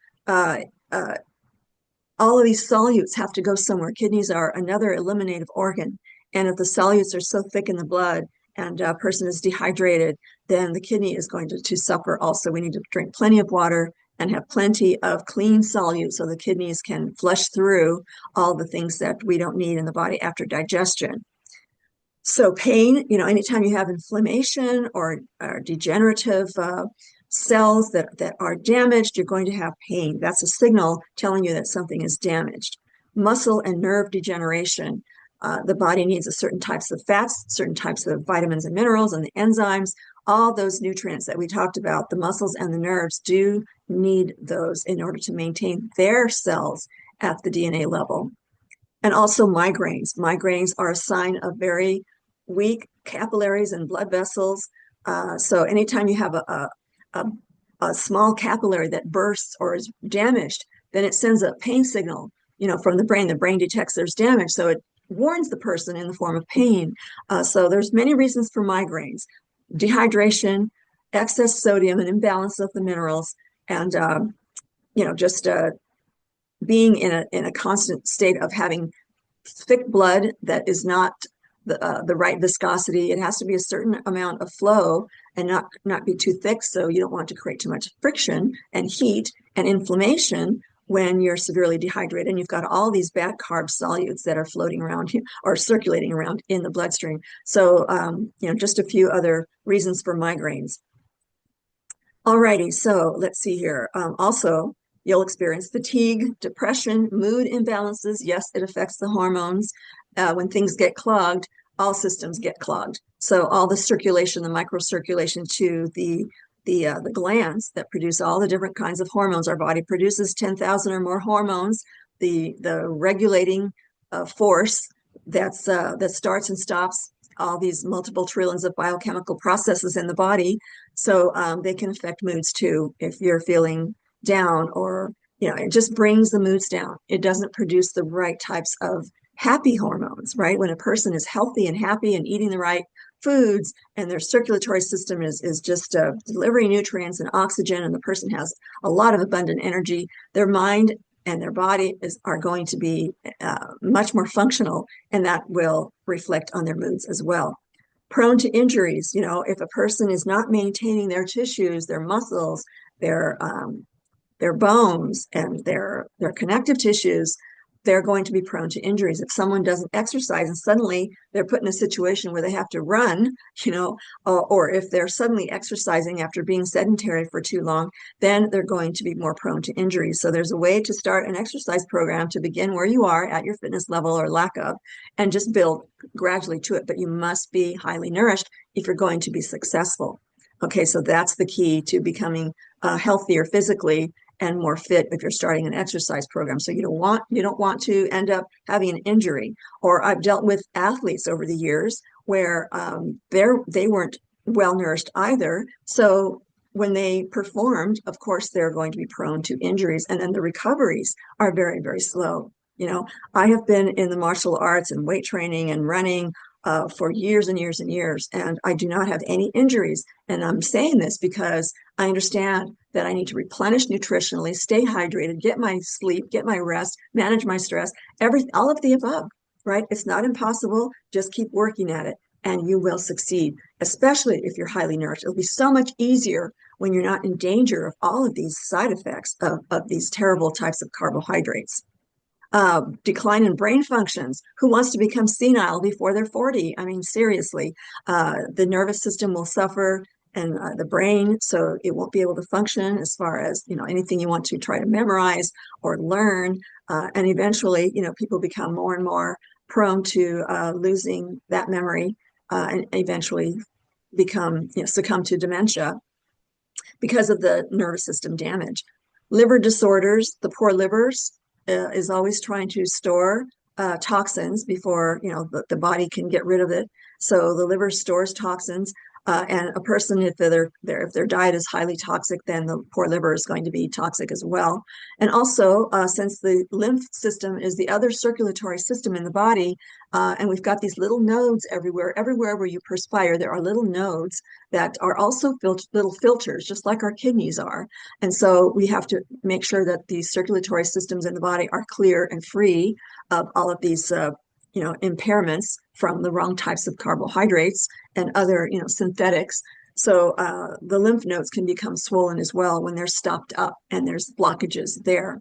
all of these solutes have to go somewhere. Kidneys are another eliminative organ. And if the solutes are so thick in the blood and a person is dehydrated, then the kidney is going to suffer also. We need to drink plenty of water and have plenty of clean solutes so the kidneys can flush through all the things that we don't need in the body after digestion. So pain, anytime you have inflammation or degenerative cells that are damaged, you're going to have pain. That's a signal telling you that something is damaged. Muscle and nerve degeneration. The body needs a certain types of fats, certain types of vitamins and minerals, and the enzymes, all those nutrients that we talked about. The muscles and the nerves do need those in order to maintain their cells at the DNA level. And also migraines. Migraines are a sign of very weak capillaries and blood vessels. So anytime you have a small capillary that bursts or is damaged, then it sends a pain signal, from the brain. The brain detects there's damage, so it warns the person in the form of pain. So there's many reasons for migraines: dehydration, excess sodium, and imbalance of the minerals, and just being in a constant state of having thick blood that is not the right viscosity. It has to be a certain amount of flow and not be too thick, so you don't want to create too much friction and heat and inflammation when you're severely dehydrated and you've got all these bad carb solutes that are floating around or circulating around in the bloodstream. So, just a few other reasons for migraines. Alrighty, so let's see here. Also, you'll experience fatigue, depression, mood imbalances. Yes, it affects the hormones. When things get clogged, all systems get clogged. So all the circulation, the microcirculation to the glands that produce all the different kinds of hormones. Our body produces 10,000 or more hormones. The regulating force that starts and stops all these multiple trillions of biochemical processes in the body. So they can affect moods too. If you're feeling down, or it just brings the moods down. It doesn't produce the right types of happy hormones, right? When a person is healthy and happy and eating the right foods, and their circulatory system is just delivering nutrients and oxygen, and the person has a lot of abundant energy, their mind and their body are going to be much more functional, and that will reflect on their moods as well. Prone to injuries, if a person is not maintaining their tissues, their muscles, their bones, and their connective tissues, they're going to be prone to injuries. If someone doesn't exercise and suddenly they're put in a situation where they have to run, or if they're suddenly exercising after being sedentary for too long, then they're going to be more prone to injuries. So there's a way to start an exercise program to begin where you are at your fitness level or lack of, and just build gradually to it. But you must be highly nourished if you're going to be successful. Okay, so that's the key to becoming healthier physically and more fit if you're starting an exercise program. So you don't want to end up having an injury. Or I've dealt with athletes over the years where they weren't well nourished either. So when they performed, of course, they're going to be prone to injuries, and then the recoveries are very, very slow. I have been in the martial arts and weight training and running for years and years and years, and I do not have any injuries. And I'm saying this because I understand that I need to replenish nutritionally, stay hydrated, get my sleep, get my rest, manage my stress, all of the above, right? It's not impossible. Just keep working at it and you will succeed, especially if you're highly nourished. It'll be so much easier when you're not in danger of all of these side effects of these terrible types of carbohydrates. Decline in brain functions. Who wants to become senile before they're 40? I mean, seriously, the nervous system will suffer, and the brain, so it won't be able to function as far as anything you want to try to memorize or learn, and eventually people become more and more prone to losing that memory, and eventually succumb to dementia because of the nervous system damage. Liver disorders. The poor livers is always trying to store toxins before the body can get rid of it. So the liver stores toxins, and a person, if their diet is highly toxic, then the poor liver is going to be toxic as well. And also, since the lymph system is the other circulatory system in the body, and we've got these little nodes everywhere where you perspire, there are little nodes that are also little filters, just like our kidneys are. And so we have to make sure that these circulatory systems in the body are clear and free of all of these impairments from the wrong types of carbohydrates and other synthetics. So the lymph nodes can become swollen as well when they're stopped up and there's blockages there.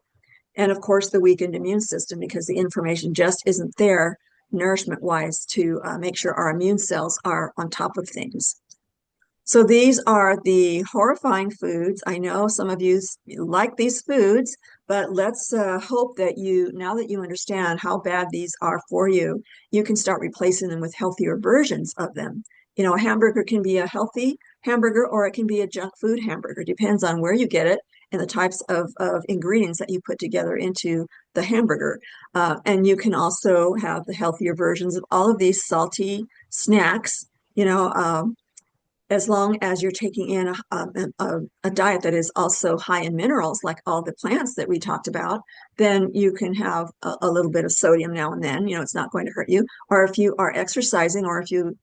And of course, the weakened immune system, because the information just isn't there nourishment wise to make sure our immune cells are on top of things. So these are the horrifying foods. I know some of you like these foods, but let's hope that now that you understand how bad these are for you, you can start replacing them with healthier versions of them. A hamburger can be a healthy hamburger, or it can be a junk food hamburger. Depends on where you get it and the types of ingredients that you put together into the hamburger. And you can also have the healthier versions of all of these salty snacks, as long as you're taking in a diet that is also high in minerals, like all the plants that we talked about, then you can have a little bit of sodium now and then. It's not going to hurt you. Or if you are exercising, or if you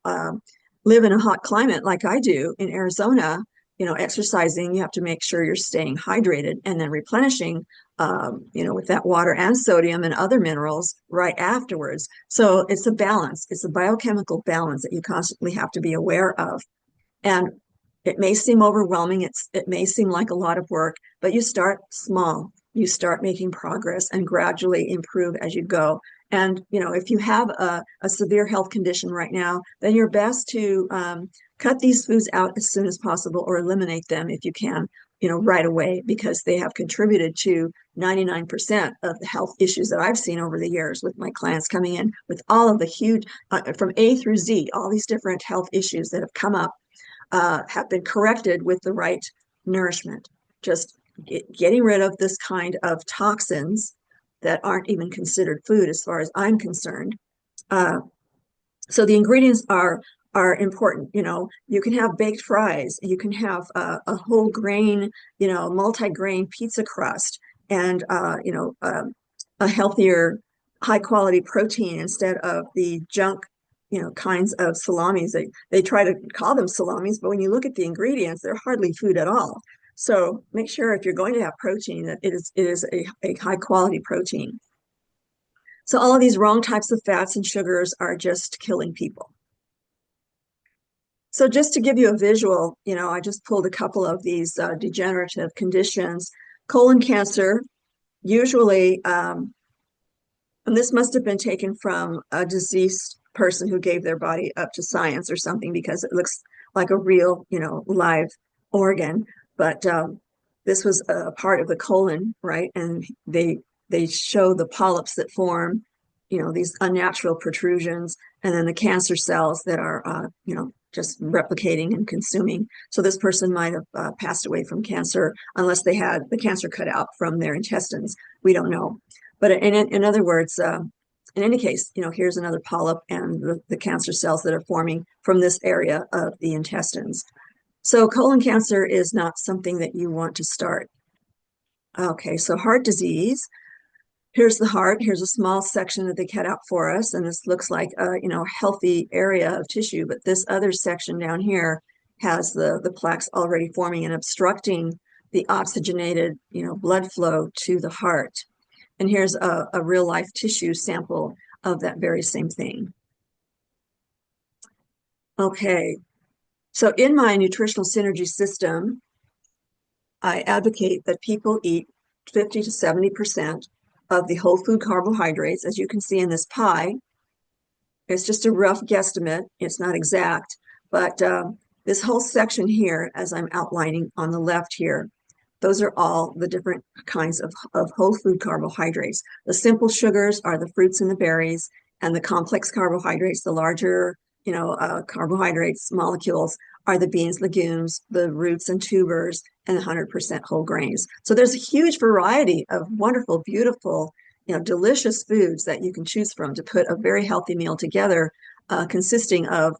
live in a hot climate like I do in Arizona, exercising, you have to make sure you're staying hydrated and then replenishing, with that water and sodium and other minerals right afterwards. So it's a balance. It's a biochemical balance that you constantly have to be aware of. And it may seem overwhelming. It may seem like a lot of work, but you start small. you start making progress and gradually improve as you go. And, if you have a severe health condition right now, then you're best to cut these foods out as soon as possible or eliminate them if you can, right away, because they have contributed to 99% of the health issues that I've seen over the years with my clients coming in with all of the huge, from A through Z, all these different health issues that have come up have been corrected with the right nourishment. Just getting rid of this kind of toxins that aren't even considered food as far as I'm concerned. Uh, so the ingredients are important. You can have baked fries, you can have a whole grain, multi-grain pizza crust, and a healthier, high quality protein instead of the junk, kinds of salamis. They try to call them salamis, but when you look at the ingredients, they're hardly food at all. So make sure if you're going to have protein that it is a high quality protein. So all of these wrong types of fats and sugars are just killing people. So just to give you a visual, I just pulled a couple of these degenerative conditions. Colon cancer, usually, and this must have been taken from a deceased person who gave their body up to science or something, because it looks like a real, live organ. But this was a part of the colon, right? And they show the polyps that form, these unnatural protrusions, and then the cancer cells that are, just replicating and consuming. So this person might have passed away from cancer unless they had the cancer cut out from their intestines. We don't know. But in other words, in any case, here's another polyp and the cancer cells that are forming from this area of the intestines. So colon cancer is not something that you want to start. Okay, so heart disease. Here's the heart. Here's a small section that they cut out for us, and this looks like a healthy area of tissue. But this other section down here has the plaques already forming and obstructing the oxygenated blood flow to the heart. And here's a real life tissue sample of that very same thing. Okay, so in my nutritional synergy system, I advocate that people eat 50 to 70% of the whole food carbohydrates, as you can see in this pie. It's just a rough guesstimate. It's not exact, but this whole section here, as I'm outlining on the left here, those are all the different kinds of whole food carbohydrates. The simple sugars are the fruits and the berries, and the complex carbohydrates, the larger, carbohydrates molecules, are the beans, legumes, the roots and tubers, and 100% whole grains. So there's a huge variety of wonderful, beautiful, delicious foods that you can choose from to put a very healthy meal together, consisting of,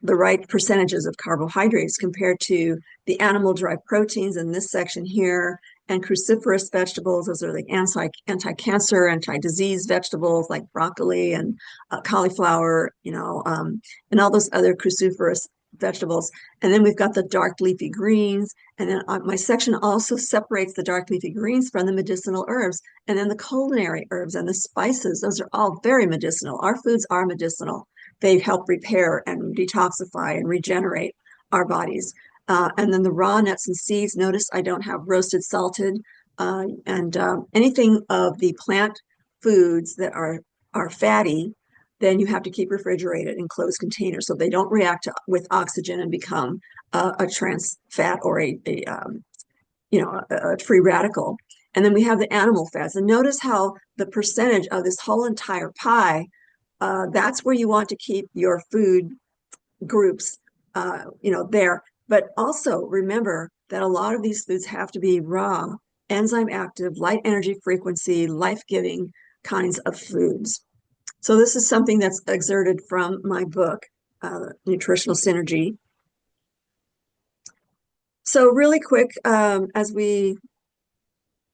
the right percentages of carbohydrates compared to the animal-derived proteins in this section here, and cruciferous vegetables. Those are like anti-cancer, anti-disease vegetables like broccoli and cauliflower, and all those other cruciferous vegetables. And then we've got the dark leafy greens. And then my section also separates the dark leafy greens from the medicinal herbs. And then the culinary herbs and the spices, those are all very medicinal. Our foods are medicinal. They help repair and detoxify and regenerate our bodies. And then the raw nuts and seeds, notice I don't have roasted, salted, and anything of the plant foods that are fatty, then you have to keep refrigerated in closed containers so they don't react with oxygen and become a trans fat or a free radical. And then we have the animal fats. And notice how the percentage of this whole entire pie, that's where you want to keep your food groups, there. But also remember that a lot of these foods have to be raw, enzyme active, light energy frequency, life-giving kinds of foods. So this is something that's exerted from my book, Nutritional Synergy. So really quick, as we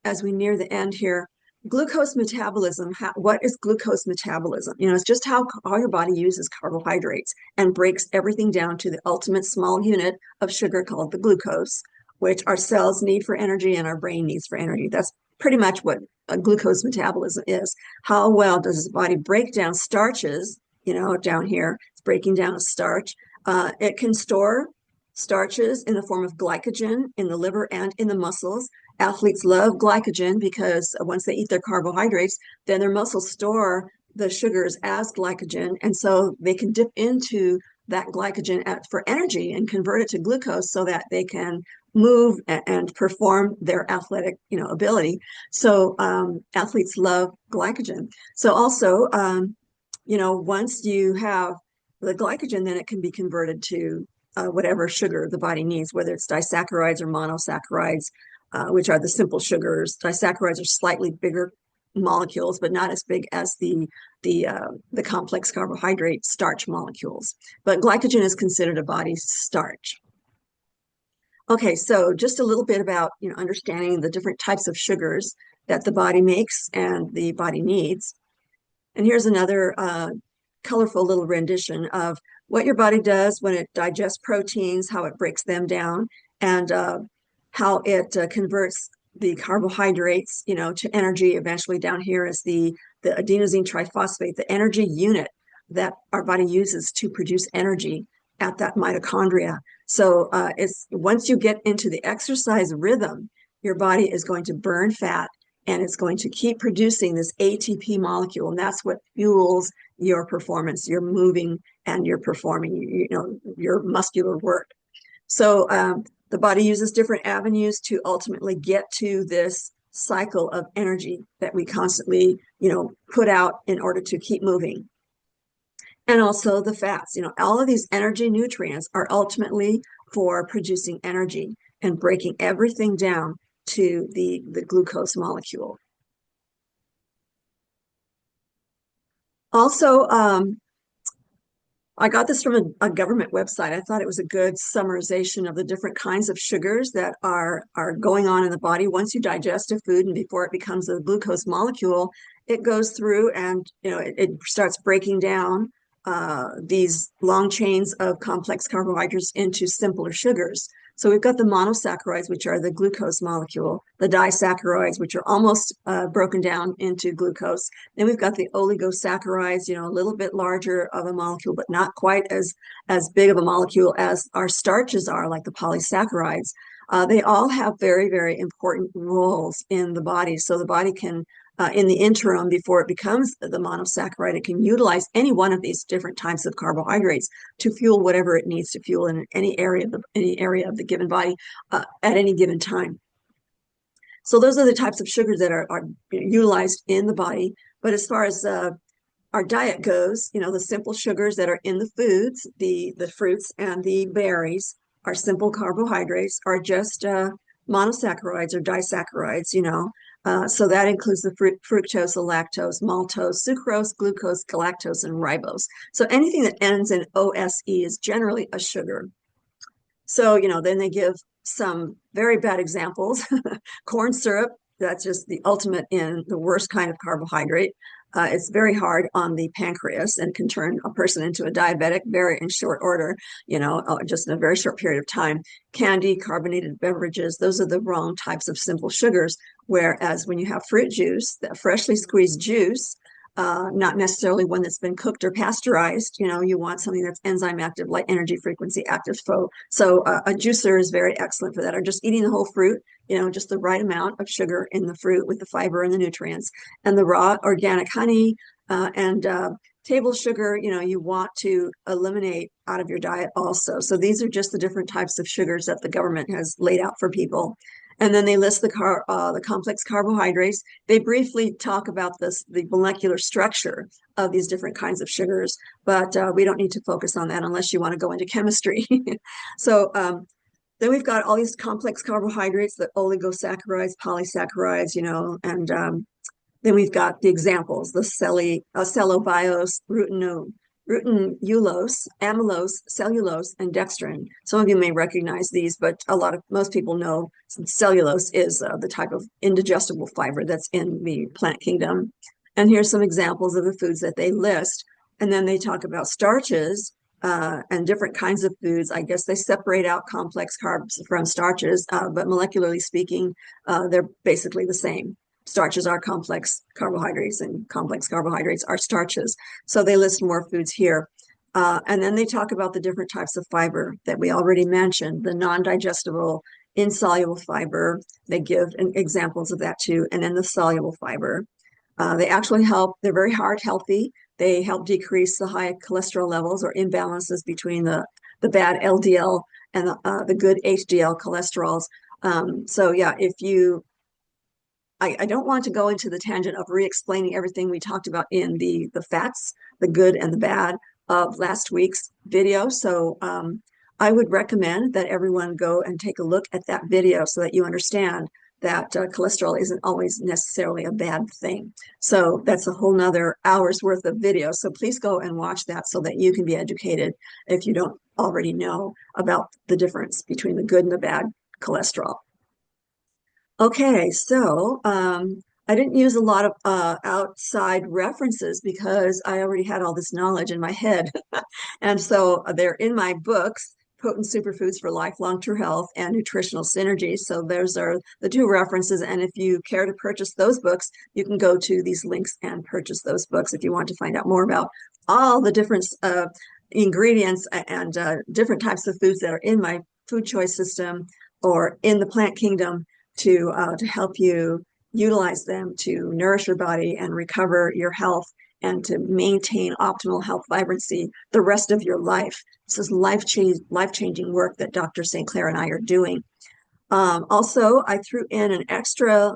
near the end here, glucose metabolism. What is glucose metabolism? It's just how your body uses carbohydrates and breaks everything down to the ultimate small unit of sugar called the glucose, which our cells need for energy and our brain needs for energy. That's pretty much what glucose metabolism is. How well does the body break down starches? Down here, it's breaking down a starch. It can store starches in the form of glycogen in the liver and in the muscles. Athletes love glycogen because once they eat their carbohydrates, then their muscles store the sugars as glycogen. And so they can dip into that glycogen for energy and convert it to glucose so that they can move and perform their athletic, ability. So athletes love glycogen. So also, once you have the glycogen, then it can be converted to whatever sugar the body needs, whether it's disaccharides or monosaccharides, which are the simple sugars. Disaccharides are slightly bigger molecules, but not as big as the complex carbohydrate starch molecules. But glycogen is considered a body starch. Okay, so just a little bit about understanding the different types of sugars that the body makes and the body needs. And here's another colorful little rendition of what your body does when it digests proteins, how it breaks them down, and how it converts the carbohydrates, to energy. Eventually, down here is the adenosine triphosphate, the energy unit that our body uses to produce energy at that mitochondria. So it's once you get into the exercise rhythm, your body is going to burn fat and it's going to keep producing this ATP molecule, and that's what fuels your performance, your moving and your performing, your muscular work. So the body uses different avenues to ultimately get to this cycle of energy that we constantly, put out in order to keep moving. And also the fats, all of these energy nutrients are ultimately for producing energy and breaking everything down to the glucose molecule. Also, I got this from a government website. I thought it was a good summarization of the different kinds of sugars that are going on in the body. Once you digest a food and before it becomes a glucose molecule, it goes through and it starts breaking down these long chains of complex carbohydrates into simpler sugars. So we've got the monosaccharides, which are the glucose molecule, the disaccharides, which are almost broken down into glucose. Then we've got the oligosaccharides, a little bit larger of a molecule, but not quite as big of a molecule as our starches are, like the polysaccharides. They all have very, very important roles in the body. So the body can in the interim, before it becomes the monosaccharide, it can utilize any one of these different types of carbohydrates to fuel whatever it needs to fuel in any area of the given body at any given time. So those are the types of sugars that are utilized in the body. But as far as our diet goes, the simple sugars that are in the foods, the fruits and the berries are simple carbohydrates, are just monosaccharides or disaccharides, so that includes the fructose, the lactose, maltose, sucrose, glucose, galactose, and ribose. So anything that ends in OSE is generally a sugar. So, then they give some very bad examples. Corn syrup, that's just the ultimate in the worst kind of carbohydrate. It's very hard on the pancreas and can turn a person into a diabetic very in short order, just in a very short period of time. Candy, carbonated beverages, those are the wrong types of simple sugars. Whereas when you have fruit juice, that freshly squeezed juice, not necessarily one that's been cooked or pasteurized, you want something that's enzyme active, like energy frequency active. So a juicer is very excellent for that, or just eating the whole fruit, just the right amount of sugar in the fruit with the fiber and the nutrients, and the raw organic honey and table sugar, you want to eliminate out of your diet also. So these are just the different types of sugars that the government has laid out for people. And then they list the complex carbohydrates. They briefly talk about the molecular structure of these different kinds of sugars, but we don't need to focus on that unless you want to go into chemistry. So then we've got all these complex carbohydrates, the oligosaccharides, polysaccharides, and then we've got the examples, the cellobiose, rutinulose, amylose, cellulose, and dextrin. Some of you may recognize these, but most people know cellulose is the type of indigestible fiber that's in the plant kingdom. And here's some examples of the foods that they list. And then they talk about starches and different kinds of foods. I guess they separate out complex carbs from starches, but molecularly speaking, they're basically the same. Starches are complex carbohydrates and complex carbohydrates are starches. So they list more foods here. And then they talk about the different types of fiber that we already mentioned, the non-digestible insoluble fiber. They give examples of that too. And then the soluble fiber. They actually help, they're very heart healthy. They help decrease the high cholesterol levels or imbalances between the bad LDL and the good HDL cholesterols. So yeah, I don't want to go into the tangent of re-explaining everything we talked about in the fats, the good and the bad of last week's video. So I would recommend that everyone go and take a look at that video so that you understand that cholesterol isn't always necessarily a bad thing. So that's a whole nother hour's worth of video. So please go and watch that so that you can be educated if you don't already know about the difference between the good and the bad cholesterol. Okay, so I didn't use a lot of outside references because I already had all this knowledge in my head. And so they're in my books, Potent Superfoods for Lifelong True Health and Nutritional Synergy. So those are the two references. And if you care to purchase those books, you can go to these links and purchase those books if you want to find out more about all the different ingredients and different types of foods that are in my food choice system or in the plant kingdom to help you utilize them to nourish your body and recover your health and to maintain optimal health vibrancy the rest of your life. This is life-changing work that Dr. St. Clair and I are doing. Also, I threw in an extra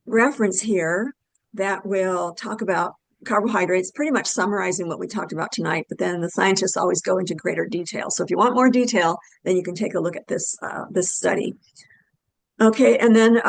reference here that will talk about carbohydrates, pretty much summarizing what we talked about tonight, but then the scientists always go into greater detail. So if you want more detail, then you can take a look at this study. Okay, and then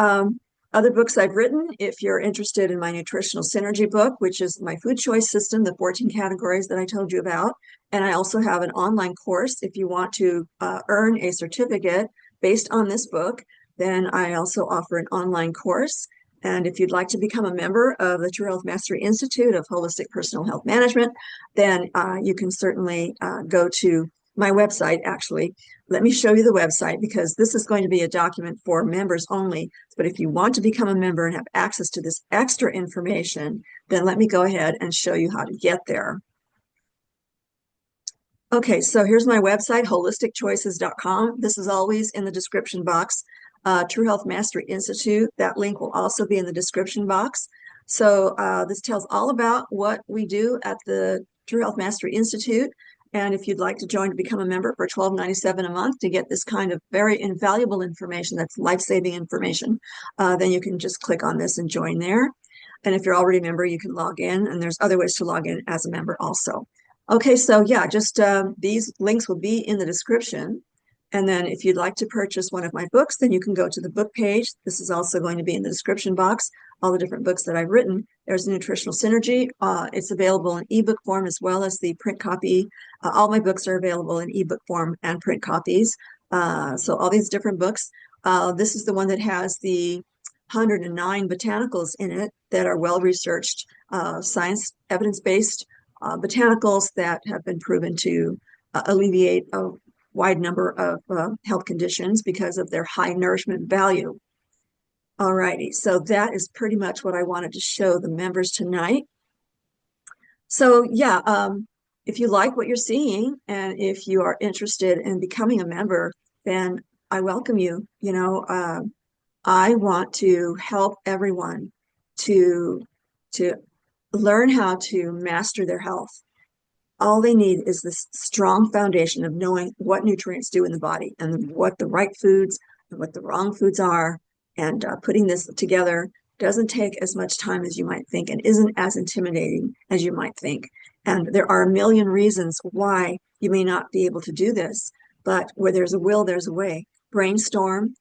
other books I've written, if you're interested in my Nutritional Synergy book, which is my food choice system, the 14 categories that I told you about. And I also have an online course if you want to earn a certificate based on this book. Then I also offer an online course. And if you'd like to become a member of the True Health Mastery Institute of Holistic Personal Health Management, then you can certainly go to my website, actually. Let me show you the website because this is going to be a document for members only. But if you want to become a member and have access to this extra information, then let me go ahead and show you how to get there. Okay, so here's my website, holisticchoices.com. This is always in the description box. True Health Mastery Institute, that link will also be in the description box. So this tells all about what we do at the True Health Mastery Institute. And if you'd like to join to become a member for $12.97 a month to get this kind of very invaluable information, that's life-saving information, then you can just click on this and join there. And if you're already a member, you can log in, and there's other ways to log in as a member also. Okay, so yeah, just these links will be in the description. And then if you'd like to purchase one of my books, then you can go to the book page. This is also going to be in the description box, all the different books that I've written. There's Nutritional Synergy. It's available in ebook form as well as the print copy. All my books are available in ebook form and print copies. So all these different books. This is the one that has the 109 botanicals in it that are well-researched, science, evidence-based botanicals that have been proven to alleviate a wide number of health conditions because of their high nourishment value. All righty, so that is pretty much what I wanted to show the members tonight. So yeah, if you like what you're seeing and if you are interested in becoming a member, then I welcome you. You know, I want to help everyone to learn how to master their health. All they need is this strong foundation of knowing what nutrients do in the body and what the right foods and what the wrong foods are. And putting this together doesn't take as much time as you might think and isn't as intimidating as you might think. And there are a million reasons why you may not be able to do this, but where there's a will, there's a way. Brainstorm,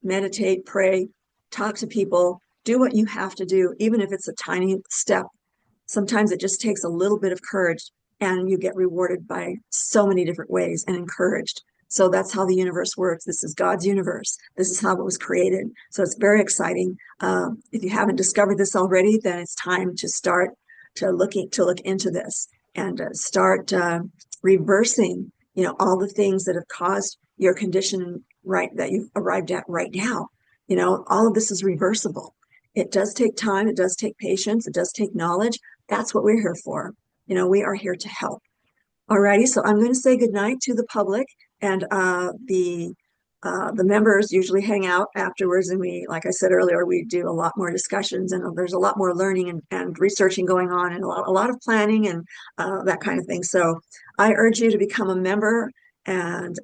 meditate, pray, talk to people, do what you have to do, even if it's a tiny step. Sometimes it just takes a little bit of courage and you get rewarded by so many different ways and encouraged. So that's how the universe works. This is God's universe. This is how it was created. So it's very exciting. If you haven't discovered this already, then it's time to start to look into this and start reversing, you know, all the things that have caused your condition right that you've arrived at right now. You know, all of this is reversible. It does take time. It does take patience. It does take knowledge. That's what we're here for. You know, we are here to help. All righty, so I'm going to say goodnight to the public, and the The members usually hang out afterwards, and we, like I said earlier, we do a lot more discussions, and there's a lot more learning and researching going on, and a lot of planning and that kind of thing. So I urge you to become a member, and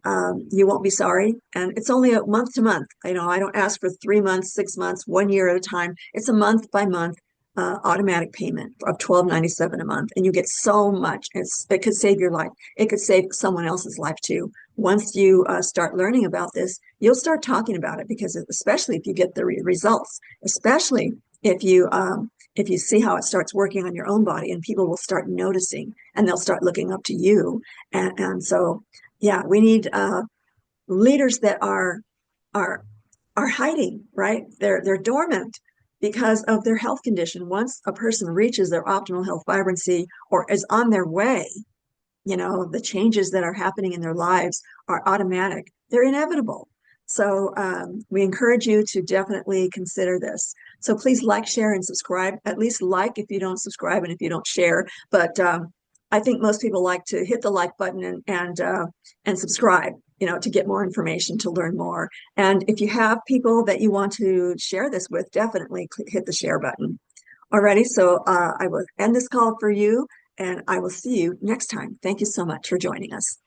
you won't be sorry. And it's only a month to month. I don't ask for 3 months, 6 months, 1 year at a time. It's a month by month automatic payment of $12.97 a month, and you get so much. It could save your life. It could save someone else's life too. Once you start learning about this, you'll start talking about it, because especially if you get the results, especially if you see how it starts working on your own body, and people will start noticing, and they'll start looking up to you. And so, yeah, we need leaders that are are hiding, right? They're dormant because of their health condition. Once a person reaches their optimal health vibrancy or is on their way, the changes that are happening in their lives are automatic. They're inevitable. So we encourage you to definitely consider this. So please like, share, and subscribe. At least like if you don't subscribe and if you don't share. But I think most people like to hit the like button and subscribe, to get more information, to learn more. And if you have people that you want to share this with, definitely hit the share button. Alrighty, so I will end this call for you, and I will see you next time. Thank you so much for joining us.